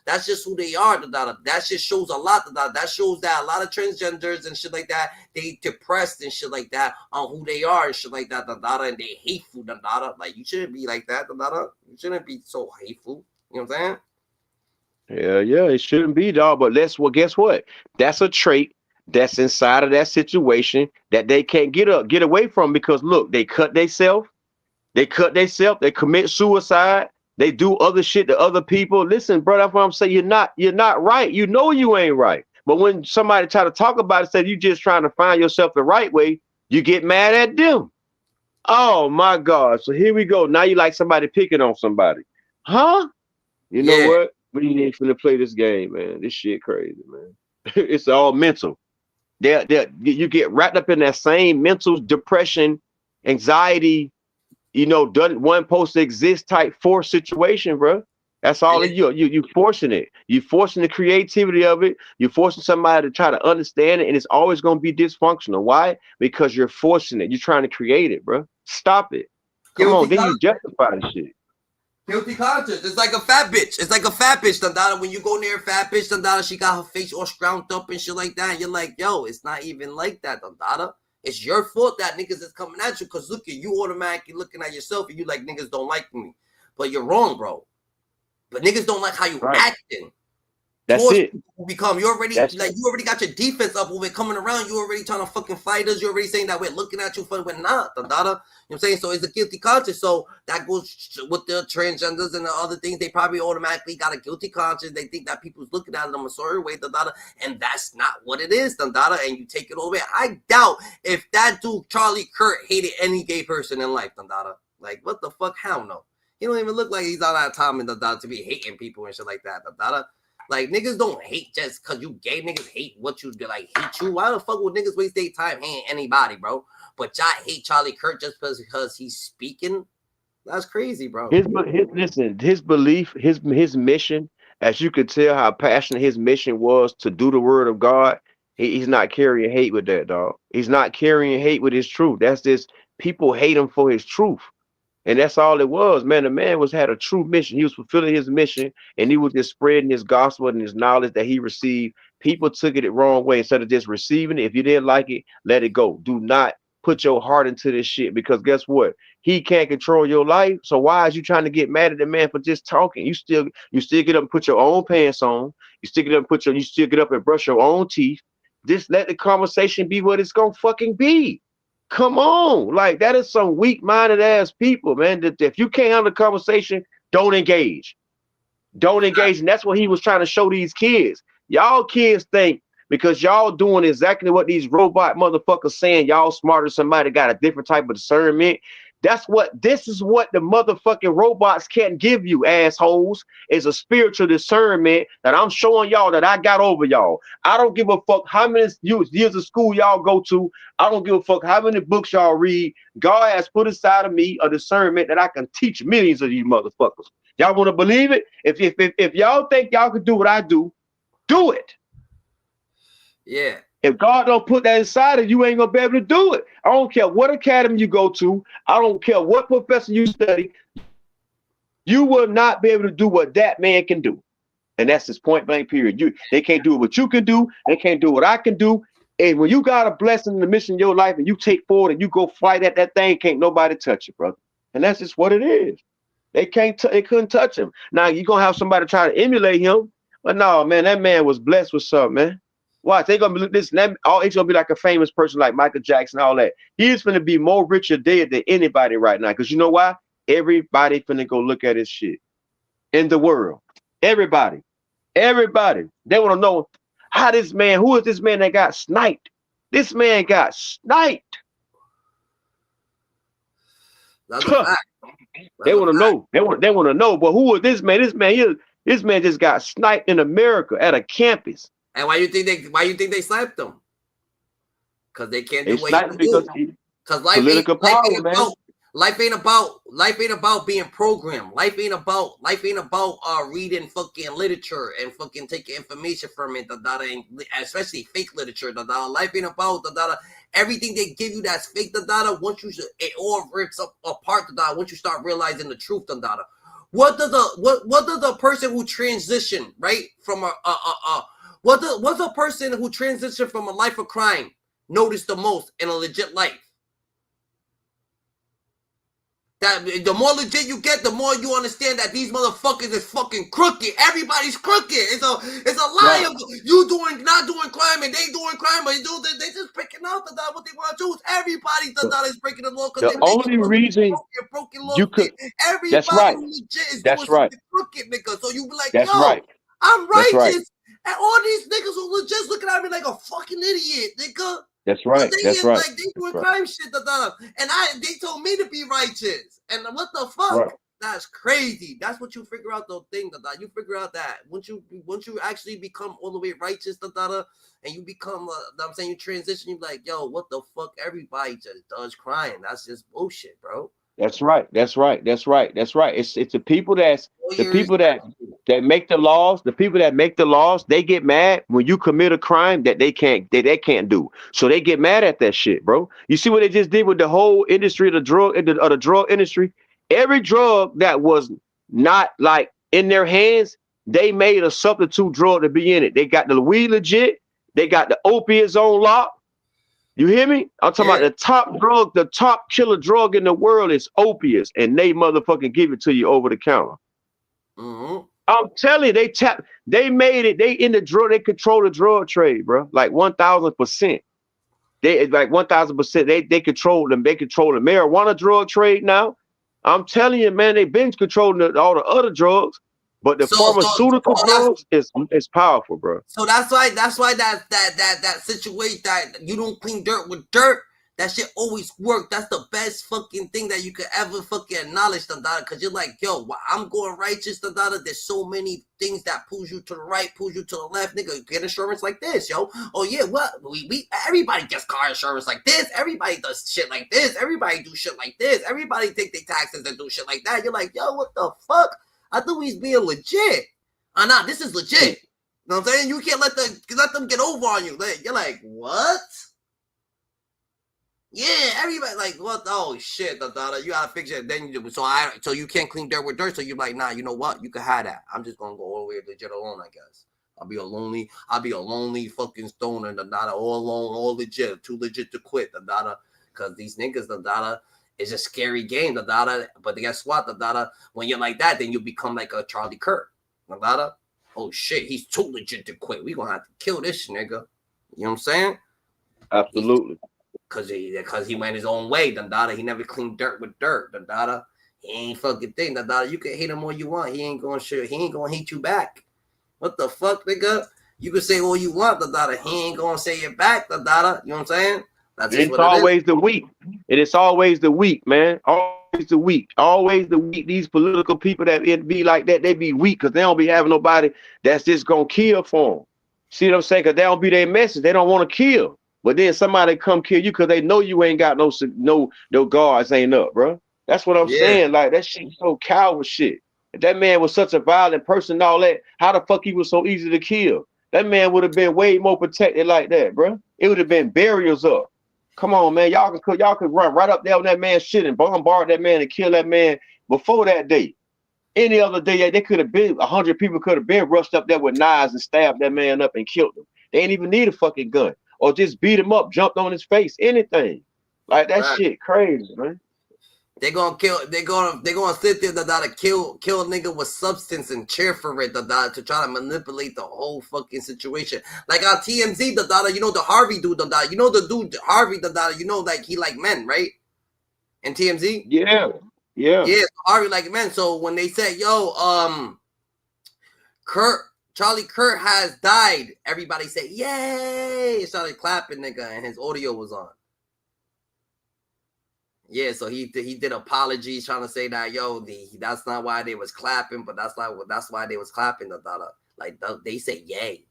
that's just who they are, that shit shows a lot, that shows that a lot of transgenders and shit like that, they depressed and shit like that on who they are and shit like that, and they hateful, like you shouldn't be like that, you shouldn't be so hateful, you know what I'm saying? Yeah, it shouldn't be, dog. But guess what? That's a trait that's inside of that situation that they can't get away from because look, they cut themselves, they commit suicide, they do other shit to other people. Listen, bro, that's what I'm saying. You're not right. You know you ain't right. But when somebody try to talk about it, say you just trying to find yourself the right way, you get mad at them. Oh my God. So here we go. Now you like somebody picking on somebody. Huh? You know Yeah. what? We ain't finna play this game, man. This shit crazy, man. It's all mental. You get wrapped up in that same mental depression, anxiety, doesn't one supposed to exist type force situation, bro. That's all And you forcing it. You forcing the creativity of it. You're forcing somebody to try to understand it, and it's always gonna be dysfunctional. Why? Because you're forcing it. You're trying to create it, bro. Stop it. Come on, then you justify the shit. Guilty conscience. It's like a fat bitch. It's like a fat bitch, Dandada. When you go near a fat bitch, Dandada, she got her face all scrounged up and shit like that. And you're like, yo, it's not even like that, Dandada. It's your fault that niggas is coming at you because look at you automatically looking at yourself and you like niggas don't like me. But you're wrong, bro. But niggas don't like how you acting. That's it. You already got your defense up when we're coming around. You already trying to fucking fight us. You already saying that we're looking at you for we're not, Dandada. You know what I'm saying? So it's a guilty conscience. So that goes with the transgenders and the other things. They probably automatically got a guilty conscience. They think that people's looking at them a certain way, Dandada, and that's not what it is, Dandada. And you take it all away. I doubt if that dude Charlie Kirk hated any gay person in life, Dandada. Like what the fuck? Hell no. He don't even look like he's on that time in Dandada to be hating people and shit like that, Dandada. Like, niggas don't hate just because you gay. Niggas hate what you do. Like, hate you. Why the fuck would niggas waste their time hating anybody, bro? But y'all hate Charlie Kirk just because he's speaking? That's crazy, bro. His belief, his mission, as you could tell how passionate his mission was to do the word of God, he's not carrying hate with that, dog. He's not carrying hate with his truth. That's just, people hate him for his truth. And that's all it was, man. The man had a true mission. He was fulfilling his mission, and he was just spreading his gospel and his knowledge that he received. People took it the wrong way. Instead of just receiving it, if you didn't like it, let it go. Do not put your heart into this shit because guess what? He can't control your life. So why is you trying to get mad at the man for just talking? You still get up and put your own pants on. You still get up and brush your own teeth. Just let the conversation be what it's gonna fucking be. Come on, like that is some weak-minded ass people, man. That if you can't handle the conversation, don't engage. Don't engage. And that's what he was trying to show these kids. Y'all kids think because y'all doing exactly what these robot motherfuckers saying, y'all smarter than somebody got a different type of discernment. This is what the motherfucking robots can't give you, assholes, is a spiritual discernment that I'm showing y'all that I got over y'all. I don't give a fuck how many years of school y'all go to. I don't give a fuck how many books y'all read. God has put inside of me a discernment that I can teach millions of you motherfuckers. Y'all want to believe it? If y'all think y'all can do what I do, do it. Yeah. If God don't put that inside of you, ain't gonna be able to do it. I don't care what academy you go to. I don't care what professor you study. You will not be able to do what that man can do. And that's his point blank period. They can't do what you can do. They can't do what I can do. And when you got a blessing in the mission in your life and you take forward and you go fight at that thing, can't nobody touch it, brother. And that's just what it is. They couldn't touch him. Now you're gonna have somebody try to emulate him. But no, man, that man was blessed with something, man. Watch, they're gonna be this. He's gonna be like a famous person like Michael Jackson, all that. He's gonna be more richer dead than anybody right now. Because you know why? Everybody finna go look at his shit in the world. Everybody. They want to know who is this man that got sniped? This man got sniped. That's a fact. They want to know. They want to know. But who is this man? This man just got sniped in America at a campus. And why you think they slapped him? Because they can't do what you do. Because life ain't about being programmed. Life ain't about reading fucking literature and fucking taking information from it, and especially fake literature. Life ain't about everything they give you that's fake. Once it all rips apart. Once you start realizing the truth. What does a person who transition right from what's a person who transitioned from a life of crime notice the most in a legit life? That the more legit you get, the more you understand that these motherfuckers is fucking crooked. Everybody's crooked. It's a lie of you not doing crime and they doing crime, but they just breaking out what they want to do. Everybody is breaking the law because The only reason broken law. you could, Everybody that's right. legit is That's doing right. something crooked, nigga. So you be like, That's yo, right. I'm That's righteous. right. And all these niggas who legit looking at me like a fucking idiot, nigga. That's right. That's right. Like they doing That's crime shit, and they told me to be righteous. And what the fuck? Right. That's crazy. That's what you figure out the thing, you figure out that once you actually become all the way righteous, and you become, I'm saying you transition, you like, yo, what the fuck? Everybody just does crime. That's just bullshit, bro. That's right. That's right. That's right. That's right. It's the people that make the laws. The people that make the laws, they get mad when you commit a crime that they can't do. So they get mad at that shit, bro. You see what they just did with the whole industry of the drug industry? Every drug that was not like in their hands, they made a substitute drug to be in it. They got the weed legit. They got the opiates on lock. You hear me? I'm talking about the top killer drug in the world is opiates, and they motherfucking give it to you over the counter. Mm-hmm. I'm telling you, they made it. They in the drug. They control the drug trade, bro. Like 1,000%. They like 1,000%. They control them. They control the marijuana drug trade now. I'm telling you, man, they've been controlling all the other drugs. But the pharmaceutical drugs is powerful, bro. So that's why that situation that you don't clean dirt with dirt, that shit always work. That's the best fucking thing that you could ever fucking acknowledge, because you're like, yo, I'm going righteous, there's so many things that pulls you to the right, pulls you to the left, nigga. Get insurance like this, yo. Oh yeah, what? We everybody gets car insurance like this. Everybody does shit like this. Everybody do shit like this. Everybody take their taxes and do shit like that. You're like, yo, what the fuck? I thought we was being legit. Nah, this is legit. You know what I'm saying? You can't let them get over on you. You're like, what? Yeah, everybody like, what? Oh shit, you gotta fix it. Then so you can't clean dirt with dirt. So you're like, nah, you know what? You can have that. I'm just gonna go all the way legit alone, I guess. I'll be a lonely fucking stoner, all alone, all legit, too legit to quit, because these niggas, it's a scary game, but guess what, when you're like that, then you become like a Charlie Kirk, oh shit, he's too legit to quit. We gonna have to kill this nigga. You know what I'm saying? Absolutely. Because he went his own way, he never cleaned dirt with dirt, he ain't fucking thing, you can hate him all you want, he ain't gonna hate you back. What the fuck, nigga? You can say all you want, he ain't gonna say it back, you know what I'm saying? It's always the weak. It is always the weak, man. Always the weak. Always the weak. These political people that be like that, they be weak because they don't be having nobody that's just gonna kill for them. See what I'm saying? Because they don't be their message. They don't want to kill. But then somebody come kill you because they know you ain't got no guards ain't up, bro. That's what I'm saying. Like, that shit so coward shit. If that man was such a violent person and all that, how the fuck he was so easy to kill? That man would have been way more protected like that, bro. It would have been barriers up. Come on, man. Y'all could run right up there on that man's shit and bombard that man and kill that man before that day. Any other day, they could have been 100 people could have been rushed up there with knives and stabbed that man up and killed him. They ain't even need a fucking gun or just beat him up, jumped on his face, anything. Like that shit crazy, man. They're gonna sit there to kill a nigga with substance and cheer for it to try to manipulate the whole fucking situation. Like on TMZ, you know the Harvey dude, you know the dude Harvey, you know, like he like men, right? In TMZ? Yeah. Harvey like men. So when they said, yo, Charlie Kirk has died, everybody said, yay! Started clapping, nigga, and his audio was on. Yeah, so he did apologies trying to say that, yo, that's not why they was clapping, but that's why they was clapping, like they say yay.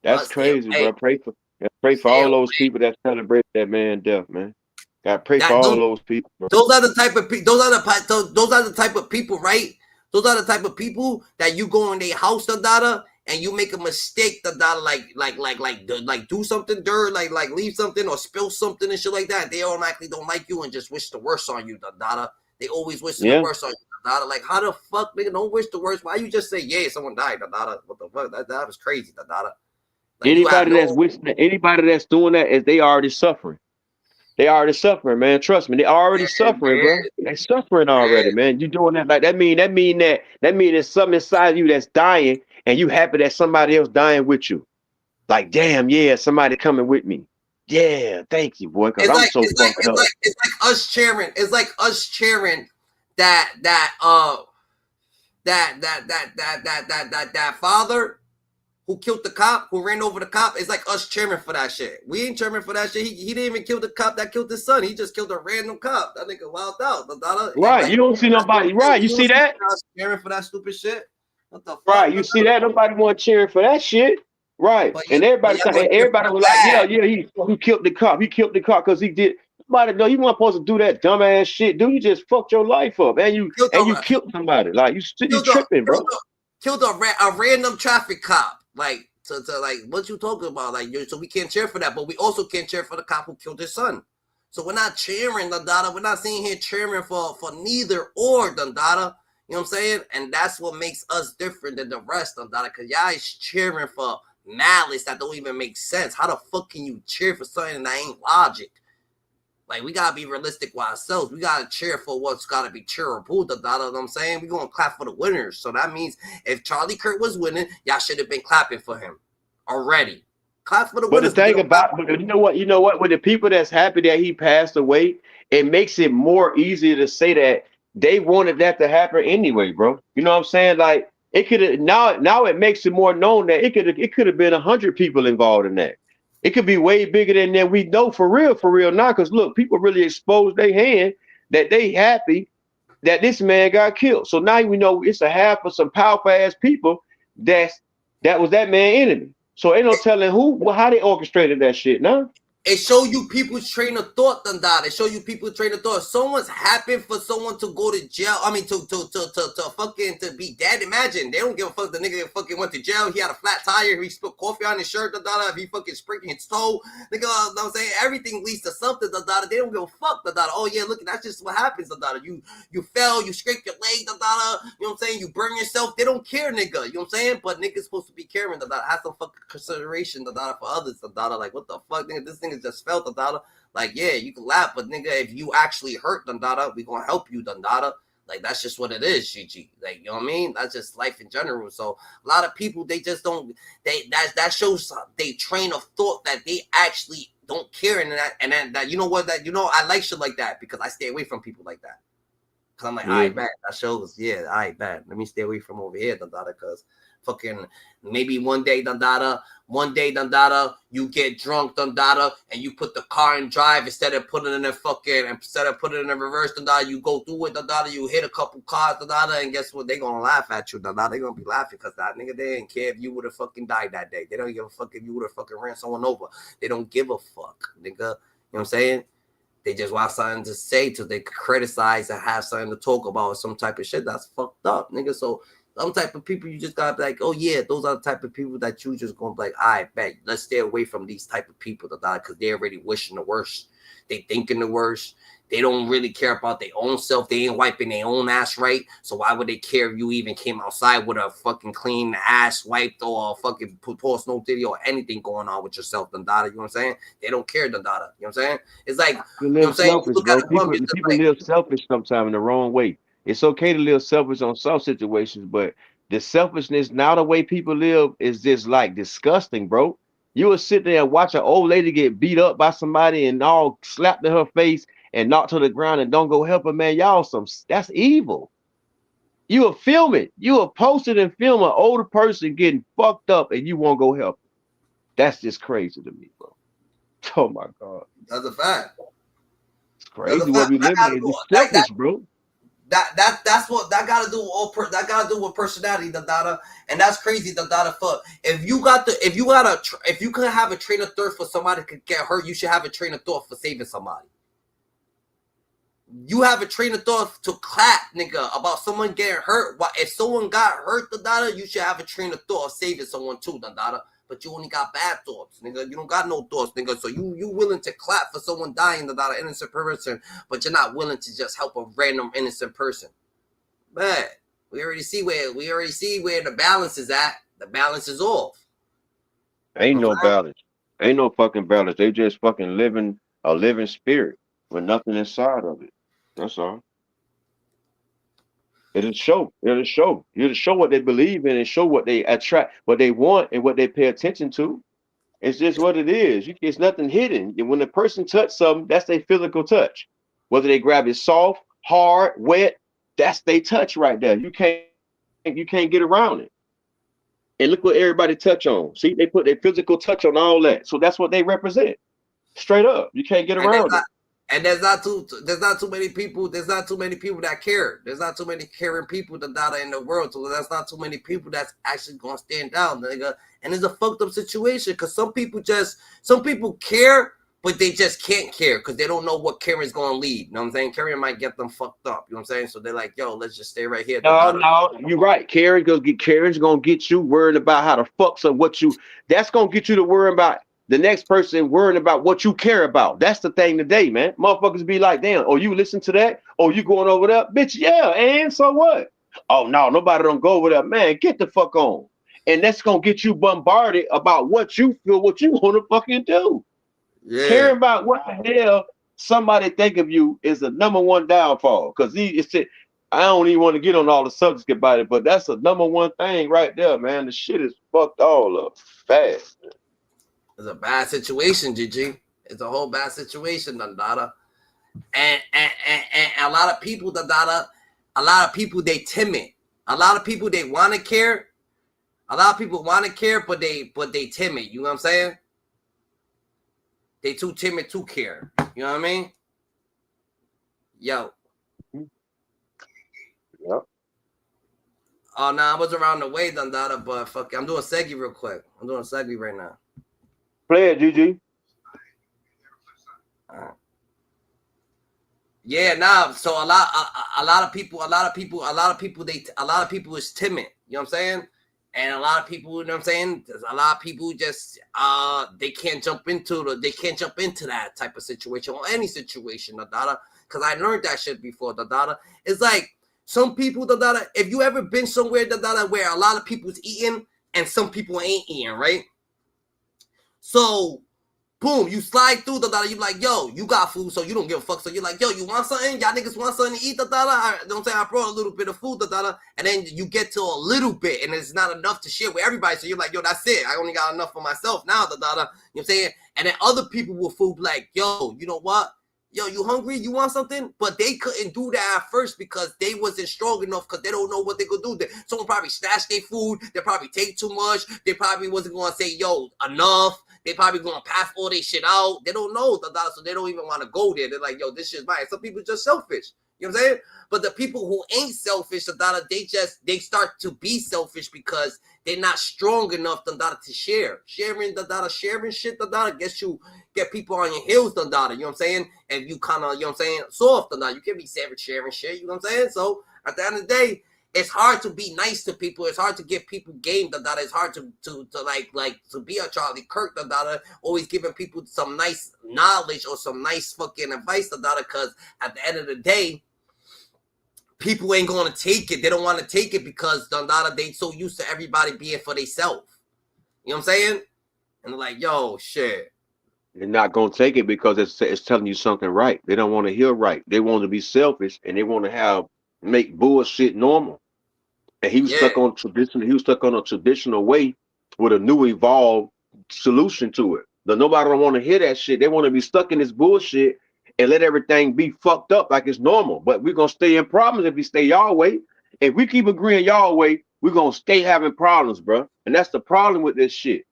That's crazy, bro. Pray for all those people that celebrate that man's death, man. Gotta pray for all those people, bro. Those are the type of those are the type of people, right? Those are the type of people that you go in their house, and you make a mistake, like do something dirt, like leave something or spill something and shit like that. They automatically don't like you and just wish the worst on you, They always wish the worst on you, Like, how the fuck, nigga, don't wish the worst? Why you just say, yeah, someone died, What the fuck? That was crazy, Like, anybody that's doing that is they already suffering. They already suffering, man. Trust me, they already suffering, bro. They suffering already, man. You doing that like that mean there's something inside you that's dying, and you happy that somebody else dying with you. Like, damn, yeah, somebody coming with me. Yeah, thank you, boy, because I'm so fucked up. It's like us cheering. It's like us cheering that father who killed the cop, who ran over the cop. It's like us cheering for that shit. We ain't cheering for that shit. He didn't even kill the cop that killed his son. He just killed a random cop. That nigga wild out. Right, like, you don't see nobody. Right, you see that? Us cheering for that stupid shit. What the fuck? Right, you see that? Nobody want cheering for that shit. Right, and everybody was like, yeah, he killed the cop. He killed the cop because he did. Nobody know you weren't supposed to do that dumbass shit, dude. You just fucked your life up, and you killed somebody. Like you tripping, bro. Killed a random traffic cop. Like to like what you talking about? Like so we can't cheer for that, but we also can't cheer for the cop who killed his son. So we're not cheering, Dundada. We're not sitting here cheering for neither or, Dundada. You know what I'm saying? And that's what makes us different than the rest, Dundada. Cause y'all is cheering for malice that don't even make sense. How the fuck can you cheer for something that ain't logic? Like, we gotta be realistic with ourselves. We gotta cheer for what's gotta be cheerable. You know what I'm saying? We gonna clap for the winners. So that means if Charlie Kirk was winning, y'all should have been clapping for him already. Clap for the winners. But you know what? With the people that's happy that he passed away, it makes it more easier to say that they wanted that to happen anyway, bro. You know what I'm saying? Like, it could have now it makes it more known that it could have been 100 people involved in that. It could be way bigger than that. We know for real now. Because look, people really exposed their hand that they happy that this man got killed. So now we know it's a half of some powerful ass people that was that man enemy. So ain't no telling how they orchestrated that shit. No. It show you people's train of thought, Dundada. It show you people's train of thought. Someone's happy for someone to go to jail. I mean, to be dead. Imagine they don't give a fuck. The nigga fucking went to jail. He had a flat tire. He spilled coffee on his shirt, Dundada. If he fucking sprinkled his toe, nigga. You know what I'm saying? Everything leads to something, Dundada. They don't give a fuck, Dundada. Oh yeah, look, that's just what happens, Dundada. You fell, you scraped your leg, Dundada. You know what I'm saying? You burn yourself. They don't care, nigga. You know what I'm saying? But niggas supposed to be caring, Dundada. Have some fucking consideration, Dundada, for others, Dundada. Like, what the fuck, nigga? This thing is just felt, Dundada. Like, yeah, you can laugh, but nigga, if you actually hurt, Dundada, we gonna help you, Dundada. Like, that's just what it is, GG. Like, you know what I mean? That's just life in general. So a lot of people, they just don't. That shows they train of thought that they actually don't care, and that you know what, that I like shit like that because I stay away from people like that. Cause I'm like, all right, bad. That shows, yeah, all right, bad. Let me stay away from over here, Dundada, cause fucking maybe one day, Dundada, you get drunk, Dundada, and you put the car in drive instead of putting it in reverse, Dundada, you go through it, Dundada, you hit a couple cars, Dundada, and guess what? They gonna laugh at you, Dundada. They gonna be laughing because that nigga, they didn't care if you would have fucking died that day. They don't give a fuck if you would have fucking ran someone over. They don't give a fuck, nigga. You know what I'm saying? They just want something to say to they criticize and have something to talk about or some type of shit that's fucked up, nigga. So some type of people you just gotta be like, oh yeah, those are the type of people that you just gonna be like, all right, bet, let's stay away from these type of people because they're already wishing the worst. They thinking the worst. They don't really care about their own self. They ain't wiping their own ass right. So why would they care if you even came outside with a fucking clean ass wiped or a fucking post no video or anything going on with yourself, Dundada? You know what I'm saying? They don't care, Dundada. You know what I'm saying? It's like, you know what I'm saying? People live selfish sometimes in the wrong way. It's okay to live selfish on some situations, but the selfishness now the way people live is just like disgusting, bro. You will sit there and watch an old lady get beat up by somebody and all slapped in her face and knocked to the ground and don't go help her, man. Y'all that's evil. You will film it. You will post it and film an older person getting fucked up and you won't go help them. That's just crazy to me, bro. Oh my God. That's a fact. It's crazy what we live in. It's selfish, bro. That's what that gotta do with personality, Dundada, and that's crazy, Dundada. For if you could have a train of thought for somebody could get hurt, you should have a train of thought for saving somebody. You have a train of thought to clap, nigga, about someone getting hurt. If someone got hurt, Dundada, you should have a train of thought of saving someone too, Dundada. But you only got bad thoughts, nigga. You don't got no thoughts, nigga. So you willing to clap for someone dying, Dundada, an innocent person, but you're not willing to just help a random innocent person. But we already see where the balance is at. The balance is off. Ain't no balance. Ain't no fucking balance. They just fucking living a living spirit with nothing inside of it. That's all. It'll show. It'll show. It'll show what they believe in and show what they attract, what they want, and what they pay attention to. It's just what it is. It's nothing hidden. When a person touch something, that's their physical touch. Whether they grab it soft, hard, wet, that's their touch right there. You can't get around it. And look what everybody touch on. See, they put their physical touch on all that. So that's what they represent. Straight up. You can't get around it. And there's not too many people. There's not too many people that care. There's not too many caring people that are in the world. So there's not too many people that's actually gonna stand down, nigga. And it's a fucked up situation because some people care, but they just can't care because they don't know what caring is gonna lead. You know what I'm saying? Caring might get them fucked up. You know what I'm saying? So they're like, yo, let's just stay right here. No, you're right. Karen's gonna get you worried about how the fuck so what you. That's gonna get you to worry about the next person worrying about what you care about. That's the thing today, man. Motherfuckers be like, damn, oh, you listen to that? Oh, you going over there? Bitch, yeah, and so what? Oh, no, nobody don't go over there. Man, get the fuck on. And that's going to get you bombarded about what you feel, what you want to fucking do. Yeah. Caring about what the hell somebody think of you is the number one downfall. Because I don't even want to get on all the subjects about it, but that's the number one thing right there, man. The shit is fucked all up fast. It's a bad situation, GG. It's a whole bad situation, Dandada. And a lot of people, Dandada, a lot of people, they timid. A lot of people, they want to care. A lot of people want to care, but they timid. You know what I'm saying? They too timid to care. You know what I mean? Yo. Yep. Oh, no, I was around the way, Dandada, but fuck it. I'm doing Segi real quick. I'm doing Segi right now. Play it, GG. Yeah, nah. So a lot of people is timid. You know what I'm saying? And a lot of people, you know what I'm saying? A lot of people just they can't jump into that type of situation or any situation, Dada. Because I learned that shit before, Dada. It's like some people, Dada. If you ever been somewhere, Dada, where a lot of people's eating and some people ain't eating, right? So, boom, you slide through the dollar. You like, yo, you got food, so you don't give a fuck. So you're like, yo, you want something? Y'all niggas want something to eat, the dollar? Don't say I brought a little bit of food, the dollar. And then you get to a little bit, and it's not enough to share with everybody. So you're like, yo, that's it. I only got enough for myself now, the dollar. You know what I'm saying? And then other people with food like, yo, you know what? Yo, you hungry? You want something? But they couldn't do that at first because they wasn't strong enough because they don't know what they could do. Someone probably stashed their food. They probably take too much. They probably wasn't going to say, yo, enough. They probably going to pass all their shit out. They don't know, so they don't even want to go there. They're like, yo, this shit's mine. Some people just selfish. You know what I'm saying? But the people who ain't selfish, they start to be selfish because they're not strong enough to share. Sharing shit, get people on your heels, you know what I'm saying? And you kind of, you know what I'm saying, soft, you can't be savage sharing shit, you know what I'm saying? So at the end of the day, it's hard to be nice to people. It's hard to give people game, It's hard to be a Charlie Kirk, always giving people some nice knowledge or some nice fucking advice, because at the end of the day, people ain't going to take it. They don't want to take it because they so used to everybody being for themselves. You know what I'm saying? And they're like, yo, shit. They're not going to take it because it's telling you something right. They don't want to hear right. They want to be selfish and they want to make bullshit normal. And he was stuck on tradition. He was stuck on a traditional way with a new evolved solution to it. But nobody don't want to hear that shit. They want to be stuck in this bullshit and let everything be fucked up like it's normal. But we're going to stay in problems if we stay y'all way. If we keep agreeing y'all way, we're going to stay having problems, bro. And that's the problem with this shit.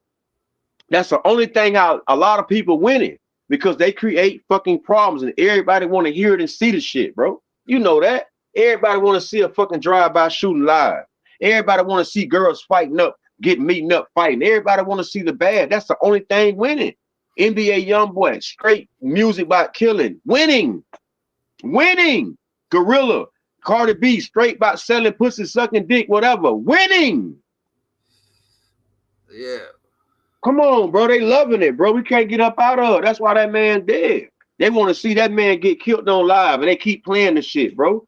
That's the only thing how a lot of people winning, because they create fucking problems and everybody want to hear it and see the shit, bro. You know that. Everybody want to see a fucking drive-by shooting live. Everybody want to see girls fighting up, meeting up, fighting. Everybody want to see the bad. That's the only thing winning. NBA Youngboy, straight music about killing, winning. Gorilla, Cardi B, straight about selling pussy, sucking dick, whatever, winning. Yeah. Come on, bro. They loving it, bro. We can't get up out of it. That's why that man dead. They want to see that man get killed on live, and they keep playing the shit, bro.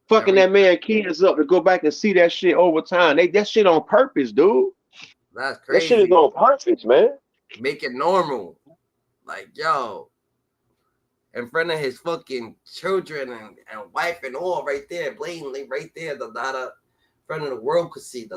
Fucking that man kids up to go back and see that shit over time. That shit on purpose, dude. That's crazy. That shit is on purpose, man. Make it normal. Like, yo. in front of his fucking children and wife and all right there, blatantly right there, in front of the world could see,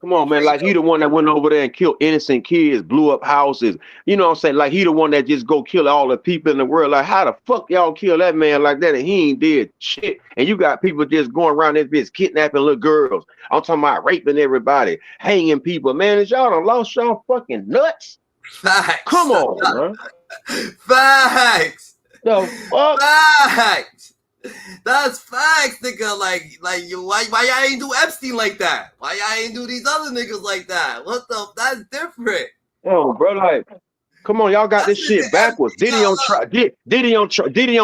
Come on, man. Like he the one that went over there and killed innocent kids, blew up houses. You know what I'm saying? Like he the one that just go kill all the people in the world. Like how the fuck y'all kill that man like that and he ain't did shit? And you got people just going around this bitch kidnapping little girls. I'm talking about raping everybody, hanging people. Man, is y'all done lost y'all fucking nuts? Facts. Come on, bro. Facts. The fuck? Facts. That's facts, nigga. Like you, why y'all ain't do Epstein like that? Why y'all ain't do these other niggas like that? What the? That's different. Oh, bro, like, come on, y'all got this shit backwards. Diddy on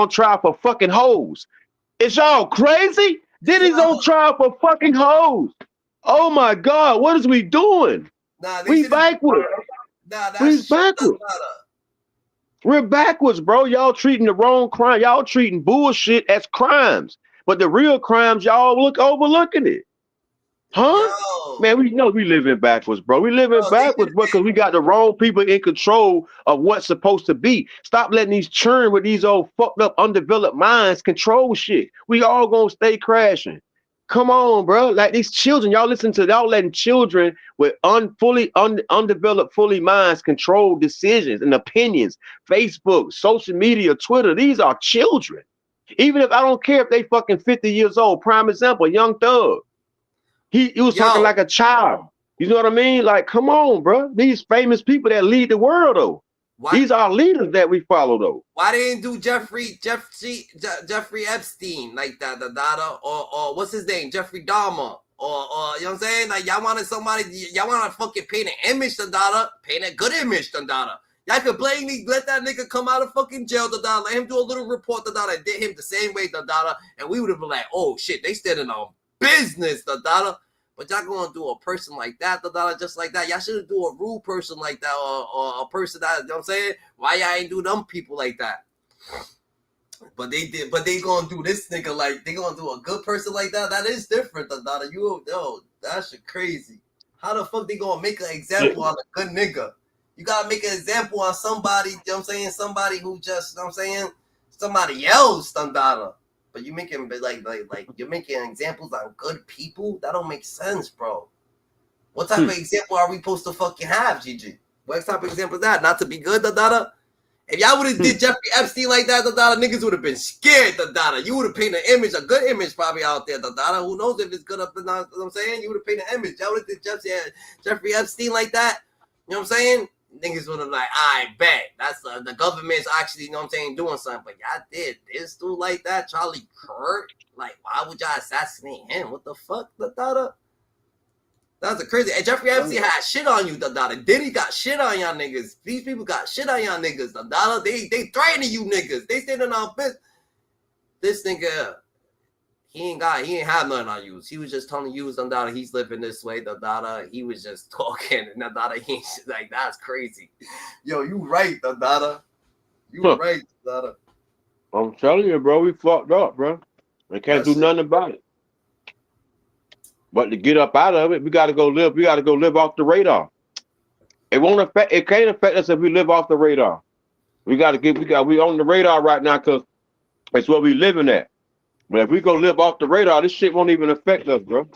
trial for fucking hoes. Is y'all crazy? Diddy's on trial for fucking hoes. Oh my God, what is we doing? We backwards. We backwards. We're backwards, bro. Y'all treating the wrong crime. Y'all treating bullshit as crimes. But the real crimes, y'all overlooking it. Huh? Yo. Man, we know we living backwards, bro. We living backwards because we got the wrong people in control of what's supposed to be. Stop letting these churn with these old fucked up, undeveloped minds control shit. We all gonna stay crashing. Come on, bro. Like these children, y'all letting children with undeveloped fully minds control decisions and opinions. Facebook, social media, Twitter, these are children. Even if I don't care if they fucking 50 years old, prime example, Young Thug. He was talking like a child. You know what I mean? Like, come on, bro. These famous people that lead the world, though. These are leaders that we follow, though. Why they didn't do Jeffrey Epstein like that, or what's his name, Jeffrey Dahmer, or you know what I'm saying? Like y'all wanted somebody, y'all want to fucking paint an image, paint a good image, Y'all could blatantly let that nigga come out of fucking jail, let him do a little report, and did him the same way, and we would have been like, oh shit, they standing on business, But y'all gonna do a person like that, just like that. Y'all should do a rude person like that, or a person that, you know what I'm saying? Why y'all ain't do them people like that? But they did, but they gonna do this nigga like, they gonna do a good person like that? That is different, that shit crazy. How the fuck they gonna make an example on a good nigga? You gotta make an example on somebody, you know what I'm saying? Somebody who just, you know what I'm saying? Somebody else, But you making like you're making examples on good people? That don't make sense, bro. What type of example are we supposed to fucking have, Gigi? What type of example is that? Not to be good, If y'all would have did Jeffrey Epstein like that, niggas would have been scared, You would have painted an image, a good image probably out there, Who knows if it's good up or not? You know what I'm saying? You would have painted an image. Y'all would have did Jeffrey Epstein like that. You know what I'm saying? Niggas would have like, I bet that's the government's actually, you know what I'm saying, doing something. But y'all did this dude like that, Charlie Kirk. Like, why would y'all assassinate him? What the fuck, That's a crazy. And Jeffrey Epstein had shit on you, Diddy got shit on y'all niggas. These people got shit on y'all niggas, They threatening you niggas. They standing on business. This nigga, he ain't have nothing on you. He was just telling you, he's living this way, He was just talking, and he's like, that's crazy. Yo, you right, You right, I'm telling you, bro, we fucked up, bro. We can't do nothing about it. But to get up out of it, we gotta go live. We gotta go live off the radar. It can't affect us if we live off the radar. We on the radar right now because it's where we living at. But if we go live off the radar, this shit won't even affect us, bro.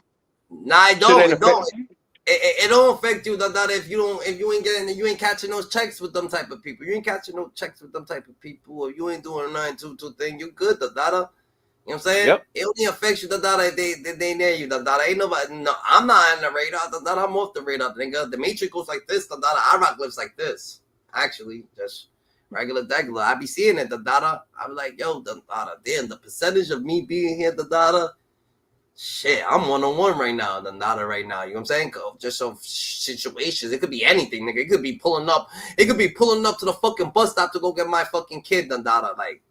Nah, it don't. It don't affect you, if you ain't catching those checks with them type of people. You ain't catching no checks with them type of people, or you ain't doing a 922 thing. You good, You know what I'm saying? Yep. It only affects you, if they near you, Ain't nobody. No, I'm not on the radar, I'm off the radar, nigga. The Matrix goes like this, I rock lives like this. Actually, just regular. I be seeing it, I'm like, yo, damn, the percentage of me being here, shit, I'm 1-on-1 right now, right now. You know what I'm saying? Just so situations. It could be anything, nigga. It could be pulling up to the fucking bus stop to go get my fucking kid, Like,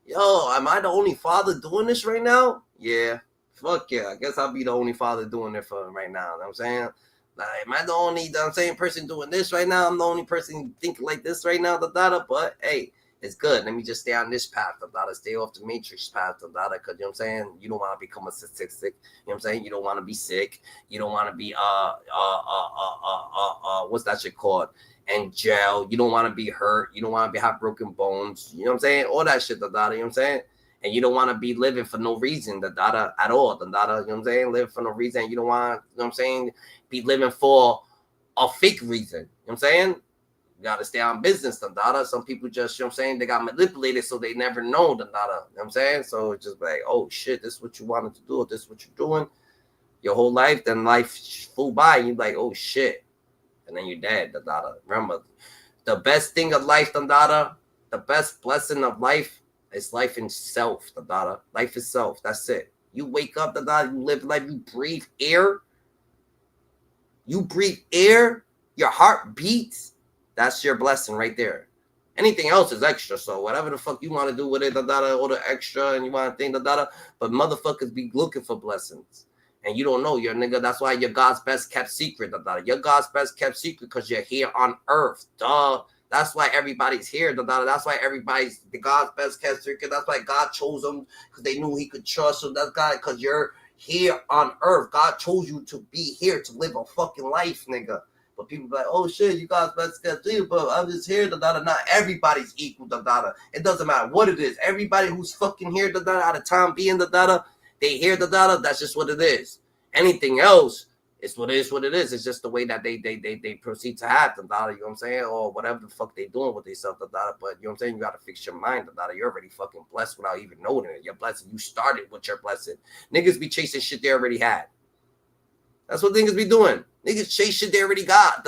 yo, am I the only father doing this right now? Yeah. Fuck yeah. I guess I'll be the only father doing it for right now. You know what I'm saying? Like, am I the only person doing this right now? I'm the only person thinking like this right now, But hey, it's good. Let me just stay on this path, stay off the matrix path, because you know what I'm saying? You don't want to become a sick. You know what I'm saying? You don't want to be sick. You don't want to be what's that shit called? In jail. You don't want to be hurt. You don't want to have broken bones. You know what I'm saying? All that shit, you know what I'm saying? And you don't want to be living for no reason, at all, you know what I'm saying? Live for no reason. You don't want, you know what I'm saying, be living for a fake reason. You know what I'm saying? You got to stay on business, Some people just, you know what I'm saying, they got manipulated so they never know, you know what I'm saying? So it's just like, oh shit, this is what you wanted to do, this is what you're doing your whole life, then life flew by, and you're like, oh shit. And then you're dead, Remember, the best thing of life, the best blessing of life is life itself, Life itself, that's it. You wake up, you live life, you breathe air. You breathe air, your heart beats. That's your blessing right there. Anything else is extra. So whatever the fuck you want to do with it, all the extra, and you want to think, but motherfuckers be looking for blessings. And you don't know, your nigga. That's why you're God's best kept secret. You're God's best kept secret because you're here on earth. Duh. That's why everybody's here. That's why everybody's the God's best kept secret. That's why God chose them, because they knew he could trust you. That's God, because you're here on earth. God chose you to be here to live a fucking life, nigga. But people be like, oh shit, you God's best kept secret, but I'm just here. Not everybody's equal. It doesn't matter what it is. Everybody who's fucking here, out of time being they hear that's just what it is. Anything else is what it is. It's just the way that they proceed to have you know what I'm saying? Or whatever the fuck they doing with themselves, but you know what I'm saying? You gotta fix your mind, You're already fucking blessed without even knowing it. You're blessed. You started with your blessing. Niggas be chasing shit they already had. That's what niggas be doing. Niggas chase shit they already got,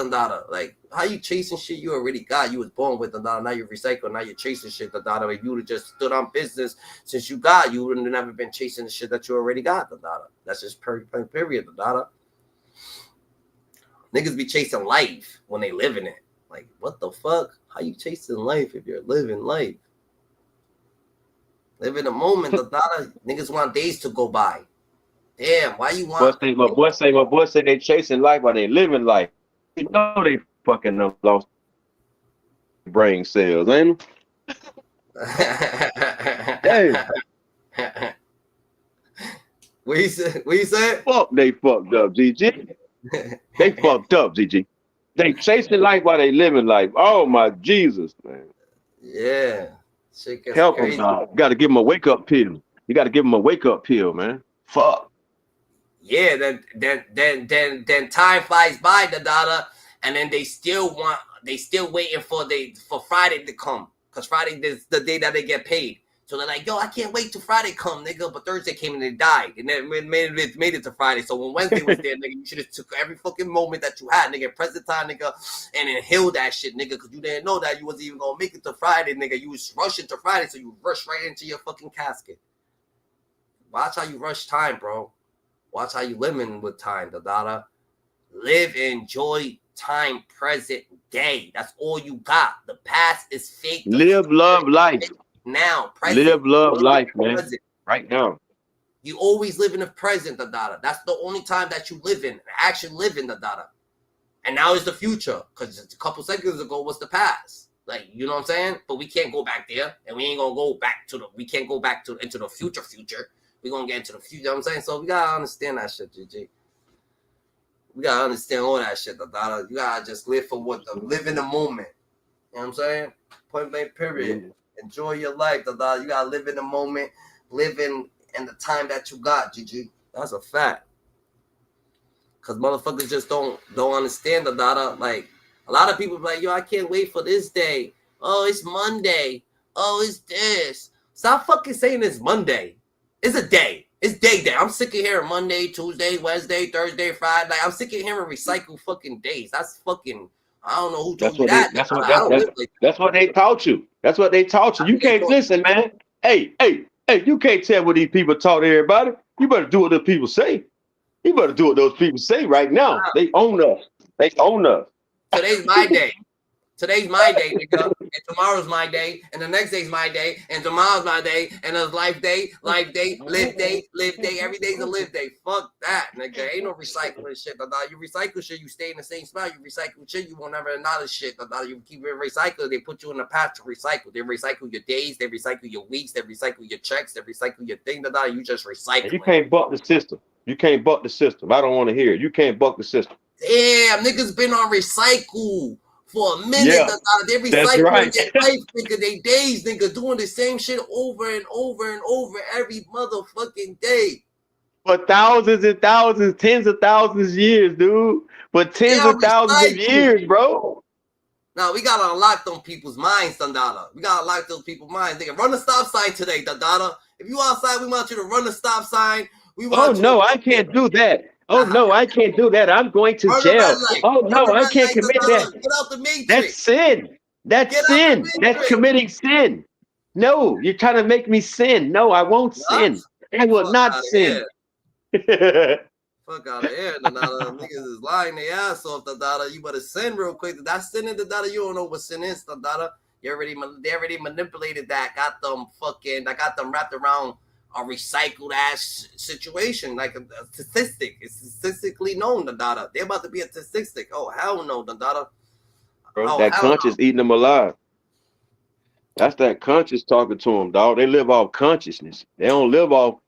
Like, how you chasing shit you already got? You was born with, now you recycle, now you're chasing shit, If you would have just stood on business since you would have never been chasing the shit that you already got, That's just period, Niggas be chasing life when they live in it. Like, what the fuck? How you chasing life if you're living life? Live in the moment, Niggas want days to go by. Damn, why you want? My boy say they chasing life while they living life. You know they fucking lost brain cells, ain't they? Hey. What you said? Fuck, they fucked up, GG. They fucked up, GG. They chasing life while they living life. Oh my Jesus, man. Yeah. Shit gets Help crazy. them, dog. You gotta give them a wake up pill. You gotta give them a wake up pill, man. Fuck. Yeah, then time flies by, and then they still waiting for Friday to come, because Friday is the day that they get paid. So they're like, yo, I can't wait till Friday come, nigga. But Thursday came and they died, and then made it to Friday. So when Wednesday was there, nigga, you should have took every fucking moment that you had, nigga, present time, nigga, and then heal that shit, nigga, because you didn't know that you wasn't even gonna make it to Friday, nigga. You was rushing to Friday, so you rushed right into your fucking casket. Watch how you rush time, bro. Watch how you living with time, Live, enjoy time, present day. That's all you got. The past is fake. Live, love, life. Now, present. Live, love, life, man. Present. Right now. You always live in the present, That's the only time that you live in. Actually live in, And now is the future. Because a couple seconds ago was the past. Like, you know what I'm saying? But we can't go back there. And we ain't gonna go back to into the future. We're going to get into the future, you know what I'm saying? So we got to understand that shit, GG. We got to understand all that shit, You got to just live live in the moment. You know what I'm saying? Point blank, period. Enjoy your life, You got to live in the moment, live in the time that you got, GG. That's a fact. Because motherfuckers just don't understand, Like, a lot of people be like, yo, I can't wait for this day. Oh, it's Monday. Oh, it's this. Stop fucking saying it's Monday. It's a day. It's day. I'm sick of hearing Monday, Tuesday, Wednesday, Thursday, Friday. Like, I'm sick of hearing recycled fucking days. That's fucking, I don't know who told you that. That's what they taught you. That's what they taught you. You can't listen, man. Hey, you can't tell what these people taught everybody. You better do what the people say. You better do what those people say right now. They own us. Today's my day. Today's my day, nigga. And tomorrow's my day. And the next day's my day. And tomorrow's my day. And it's life day, live day. Every day's a live day. Fuck that, nigga. Ain't no recycling shit. You recycle shit, you stay in the same spot. You recycle shit, you won't never acknowledge shit. You keep it recycled. They put you in the path to recycle. They recycle your days. They recycle your weeks. They recycle your checks. They recycle your thing. You just recycle. You can't buck the system. You can't buck the system. I don't want to hear it. You can't buck the system. Damn, niggas been on recycle for a minute. Yeah, they that's recycling right. their life, nigga. They days, nigga, doing the same shit over and over and over every motherfucking day. For thousands and thousands, tens of thousands of years, dude. For tens of thousands of years, bro. Now we gotta unlock them people's minds, Dandada. We gotta unlock those people's minds. Nigga, run the stop sign today, Dandada. If you outside, we want you to run the stop sign. I can't do that. Oh no, I can't do that. I'm going to jail. Oh no, I can't commit that. Get out the matrix. That's sin. That's sin. That's committing sin. No, you're trying to make me sin. No, I won't sin. I will not sin. Fuck out of here, Dandada. Niggas is lying their ass off, Dandada. You better sin real quick. That's sinning, Dandada. You don't know what sin is, Dandada. They already manipulated that. I got them wrapped around a recycled ass situation, like a statistic. It's statistically known, Dandada. They're about to be a statistic. Oh hell no, Dandada. That conscious eating them alive. That's that conscious talking to them, dog. They live off consciousness. They don't live off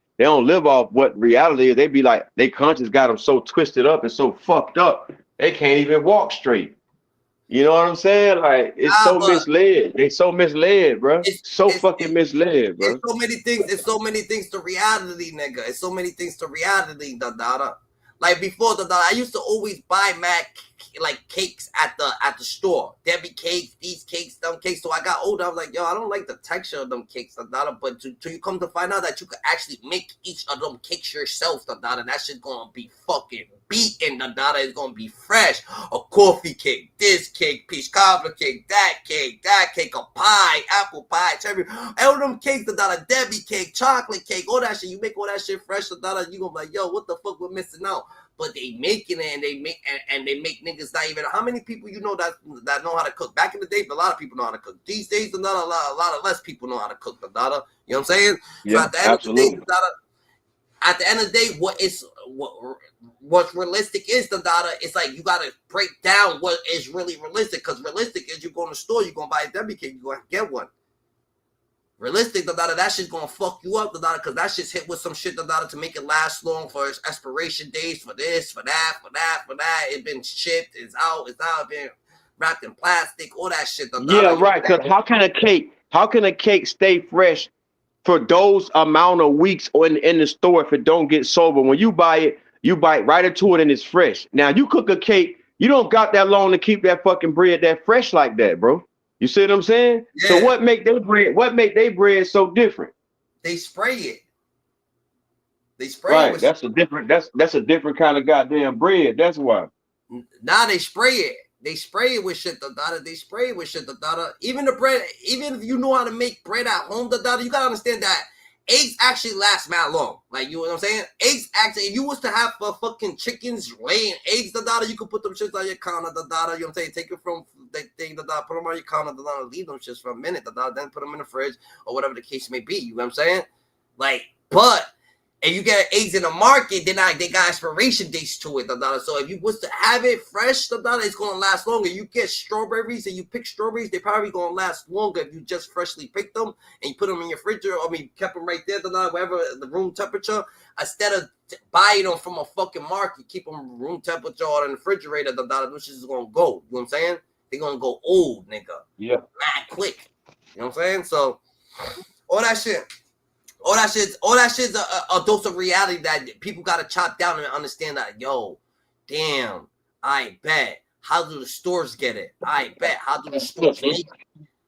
what reality is. They be like, they conscious got them so twisted up and so fucked up, they can't even walk straight. You know what I'm saying? Like, it's so misled. They so misled, bro. It's fucking misled, bro. It's so many things to reality, nigga. It's so many things to reality, Dandada. Like before, Dandada, I used to always buy cakes at the store. Debbie cakes, these cakes, them cakes. So I got older. I was like, yo, I don't like the texture of them cakes, Dandada. But till you come to find out that you could actually make each of them cakes yourself, Dandada, that shit's gonna be fucking beaten, Dandada. It's gonna be fresh. A coffee cake, this cake, peach cobbler cake, that cake, a pie, apple pie, cherry. All them cakes, Dandada, Debbie cake, chocolate cake, all that shit. You make all that shit fresh, Dandada. You gonna be like, yo, what the fuck we're missing out? But they making it, and they make niggas not even. How many people you know that know how to cook? Back in the day, a lot of people know how to cook. These days, a lot of less people know how to cook, Dandada. You know what I'm saying? Yeah, so at the end absolutely. of the day, Dandada, at the end of the day, what's realistic is, Dandada, it's like you gotta break down what is really realistic. Because realistic is you go in the store, you're gonna buy a Debbie cake, you're gonna get one. Realistic, Dandada, that shit's gonna fuck you up, Dandada, because that shit's hit with some shit, Dandada, to make it last long, for its expiration dates, for this, for that. It been shipped, it's out, been wrapped in plastic, all that shit, Dandada. Yeah, right. Because how can a cake stay fresh for those amount of weeks in the store if it don't get sober? When you buy it, you bite right into it and it's fresh. Now you cook a cake, you don't got that long to keep that fucking bread that fresh like that, bro. You see what I'm saying? Yeah. So what make their bread so different? They spray it. Right. That's a different kind of goddamn bread. That's why. Nah, they spray it. They spray it with shit, Dandada. Even the bread, even if you know how to make bread at home, Dandada, you gotta understand that eggs actually last mad long. Like, you know what I'm saying? Eggs actually, if you was to have fucking chickens laying eggs, Dandada, you could put them shits on your counter, Dandada. You know what I'm saying? Take it from the thing, Dandada, put them on your counter, Dandada, leave them shits for a minute, Dandada, then put them in the fridge or whatever the case may be. You know what I'm saying? Like, but if you get eggs in the market, they got expiration dates to it, Dandada. So if you was to have it fresh, Dandada, it's gonna last longer. You get strawberries and you pick strawberries, they probably gonna last longer if you just freshly picked them and you put them in your refrigerator. I mean, kept them right there, Dandada, wherever the room temperature. Instead of buying them from a fucking market, keep them room temperature or in the refrigerator, Dandada, which is gonna go. You know what I'm saying? They're gonna go old, nigga. Yeah. Mad quick. You know what I'm saying? So all that shit's a dose of reality that people gotta chop down and understand that, yo, damn, I bet. How do the stores get it? I bet. How do the stores make it?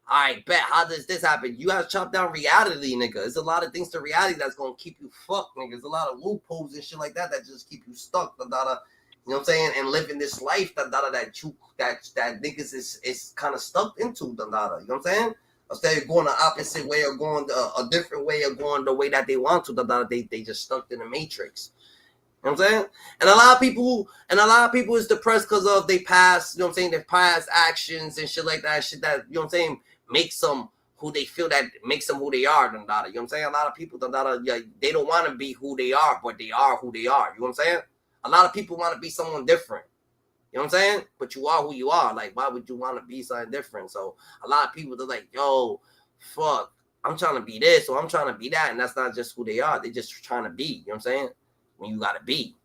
I bet. How does this happen? You gotta chop down reality, nigga. There's a lot of things to reality that's gonna keep you fucked, nigga. There's a lot of loopholes and shit like that just keep you stuck, Dandada. You know what I'm saying? And living this life, Dandada, that niggas is kind of stuck into, Dandada. You know what I'm saying? Instead of going the opposite way or going a different way or going the way that they want to, they just stuck in the matrix. You know what I'm saying? And a lot of people is depressed because of they past, you know what I'm saying, their past actions and shit like that, shit that, you know what I'm saying, makes them who they feel that makes them who they are, you know what I'm saying? A lot of people, they don't want to be who they are, but they are who they are. You know what I'm saying? A lot of people want to be someone different. You know what I'm saying? But you are who you are. Like, why would you want to be something different? So a lot of people, they're like, yo, fuck, I'm trying to be this or I'm trying to be that. And that's not just who they are. They just trying to be. You know what I'm saying? When you got to be.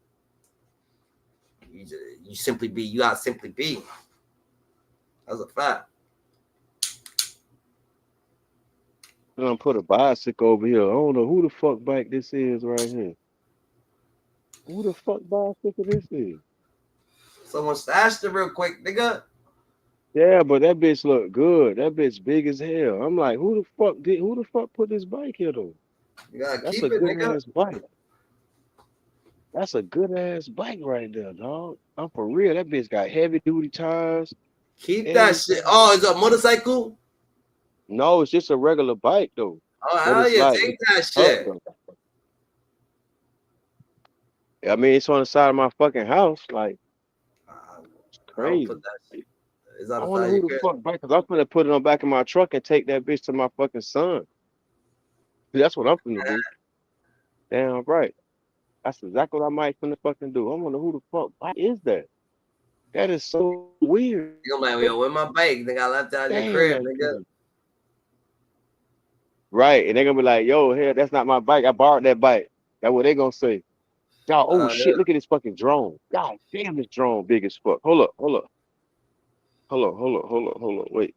You simply be. You got to simply be. That's a fact. I'm gonna put a bicycle over here. I don't know who the fuck bike this is right here. Who the fuck bicycle this is? Someone stashed it real quick, nigga. Yeah, but that bitch look good. That bitch big as hell. I'm like, who the fuck put this bike here though? You gotta That's keep a it, good nigga. ass bike. That's a good ass bike right there, dog. I'm for real. That bitch got heavy duty tires. Keep that shit. Oh, it's a motorcycle? No, it's just a regular bike though. Oh, But hell it's yeah. like Take that it's up, shit. though. I mean, it's on the side of my fucking house. Like, it's I don't crazy. put that shit. It's I on the wonder side of who your the crib. fuck bike, because I'm gonna put it on the back of my truck and take that bitch to my fucking son. That's what I'm gonna do. Damn right. That's exactly what I might finna fucking do. I wonder who the fuck bike is that? That is so weird. You're like, yo, where my bike? Nigga, I left it out of your Damn, crib, that's nigga. crazy. Right, and they're gonna be like, yo, hell, that's not my bike. I borrowed that bike. That's what they gonna say. Y'all, oh Yeah. shit, look at this fucking drone. God damn, this drone big as fuck. Hold up. Wait.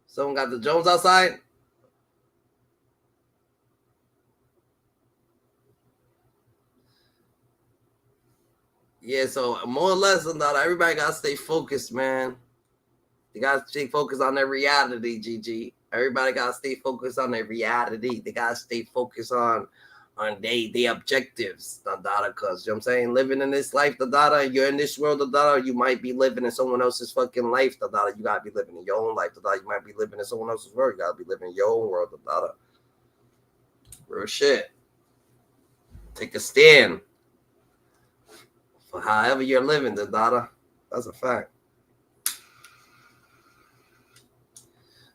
Someone got the Jones outside? Yeah, so more or less, everybody got to stay focused, man. They got to stay focused on their reality, GG. Everybody got to stay focused on their reality. They got to stay focused on their objectives, because, you know what I'm saying? Living in this life, you're in this world, you might be living in someone else's fucking life, you got to be living in your own life, you might be living in someone else's world, you got to be living in your own world, Real shit. Take a stand for however you're living, That's a fact.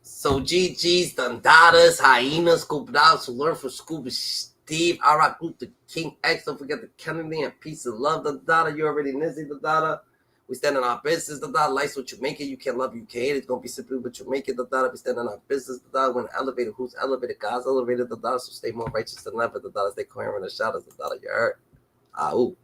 So GG's, Dandadas, Hyenas, Scuba Dogs, who learn from Scuba Steve, Alright Group, the King X, don't forget the Kennedy and Peace of Love, Dandada, you already Nizzy, Dandada. We stand in our business, Dandada, life's what you make it, you can't love, you can't hate it, it's gonna be simply what you make it, Dandada. We stand in our business, Dandada, we're elevated, who's elevated, God's elevated, Dandada, so stay more righteous than ever, Dandada, stay clear in the shadows, Dandada, you heard. Ooh.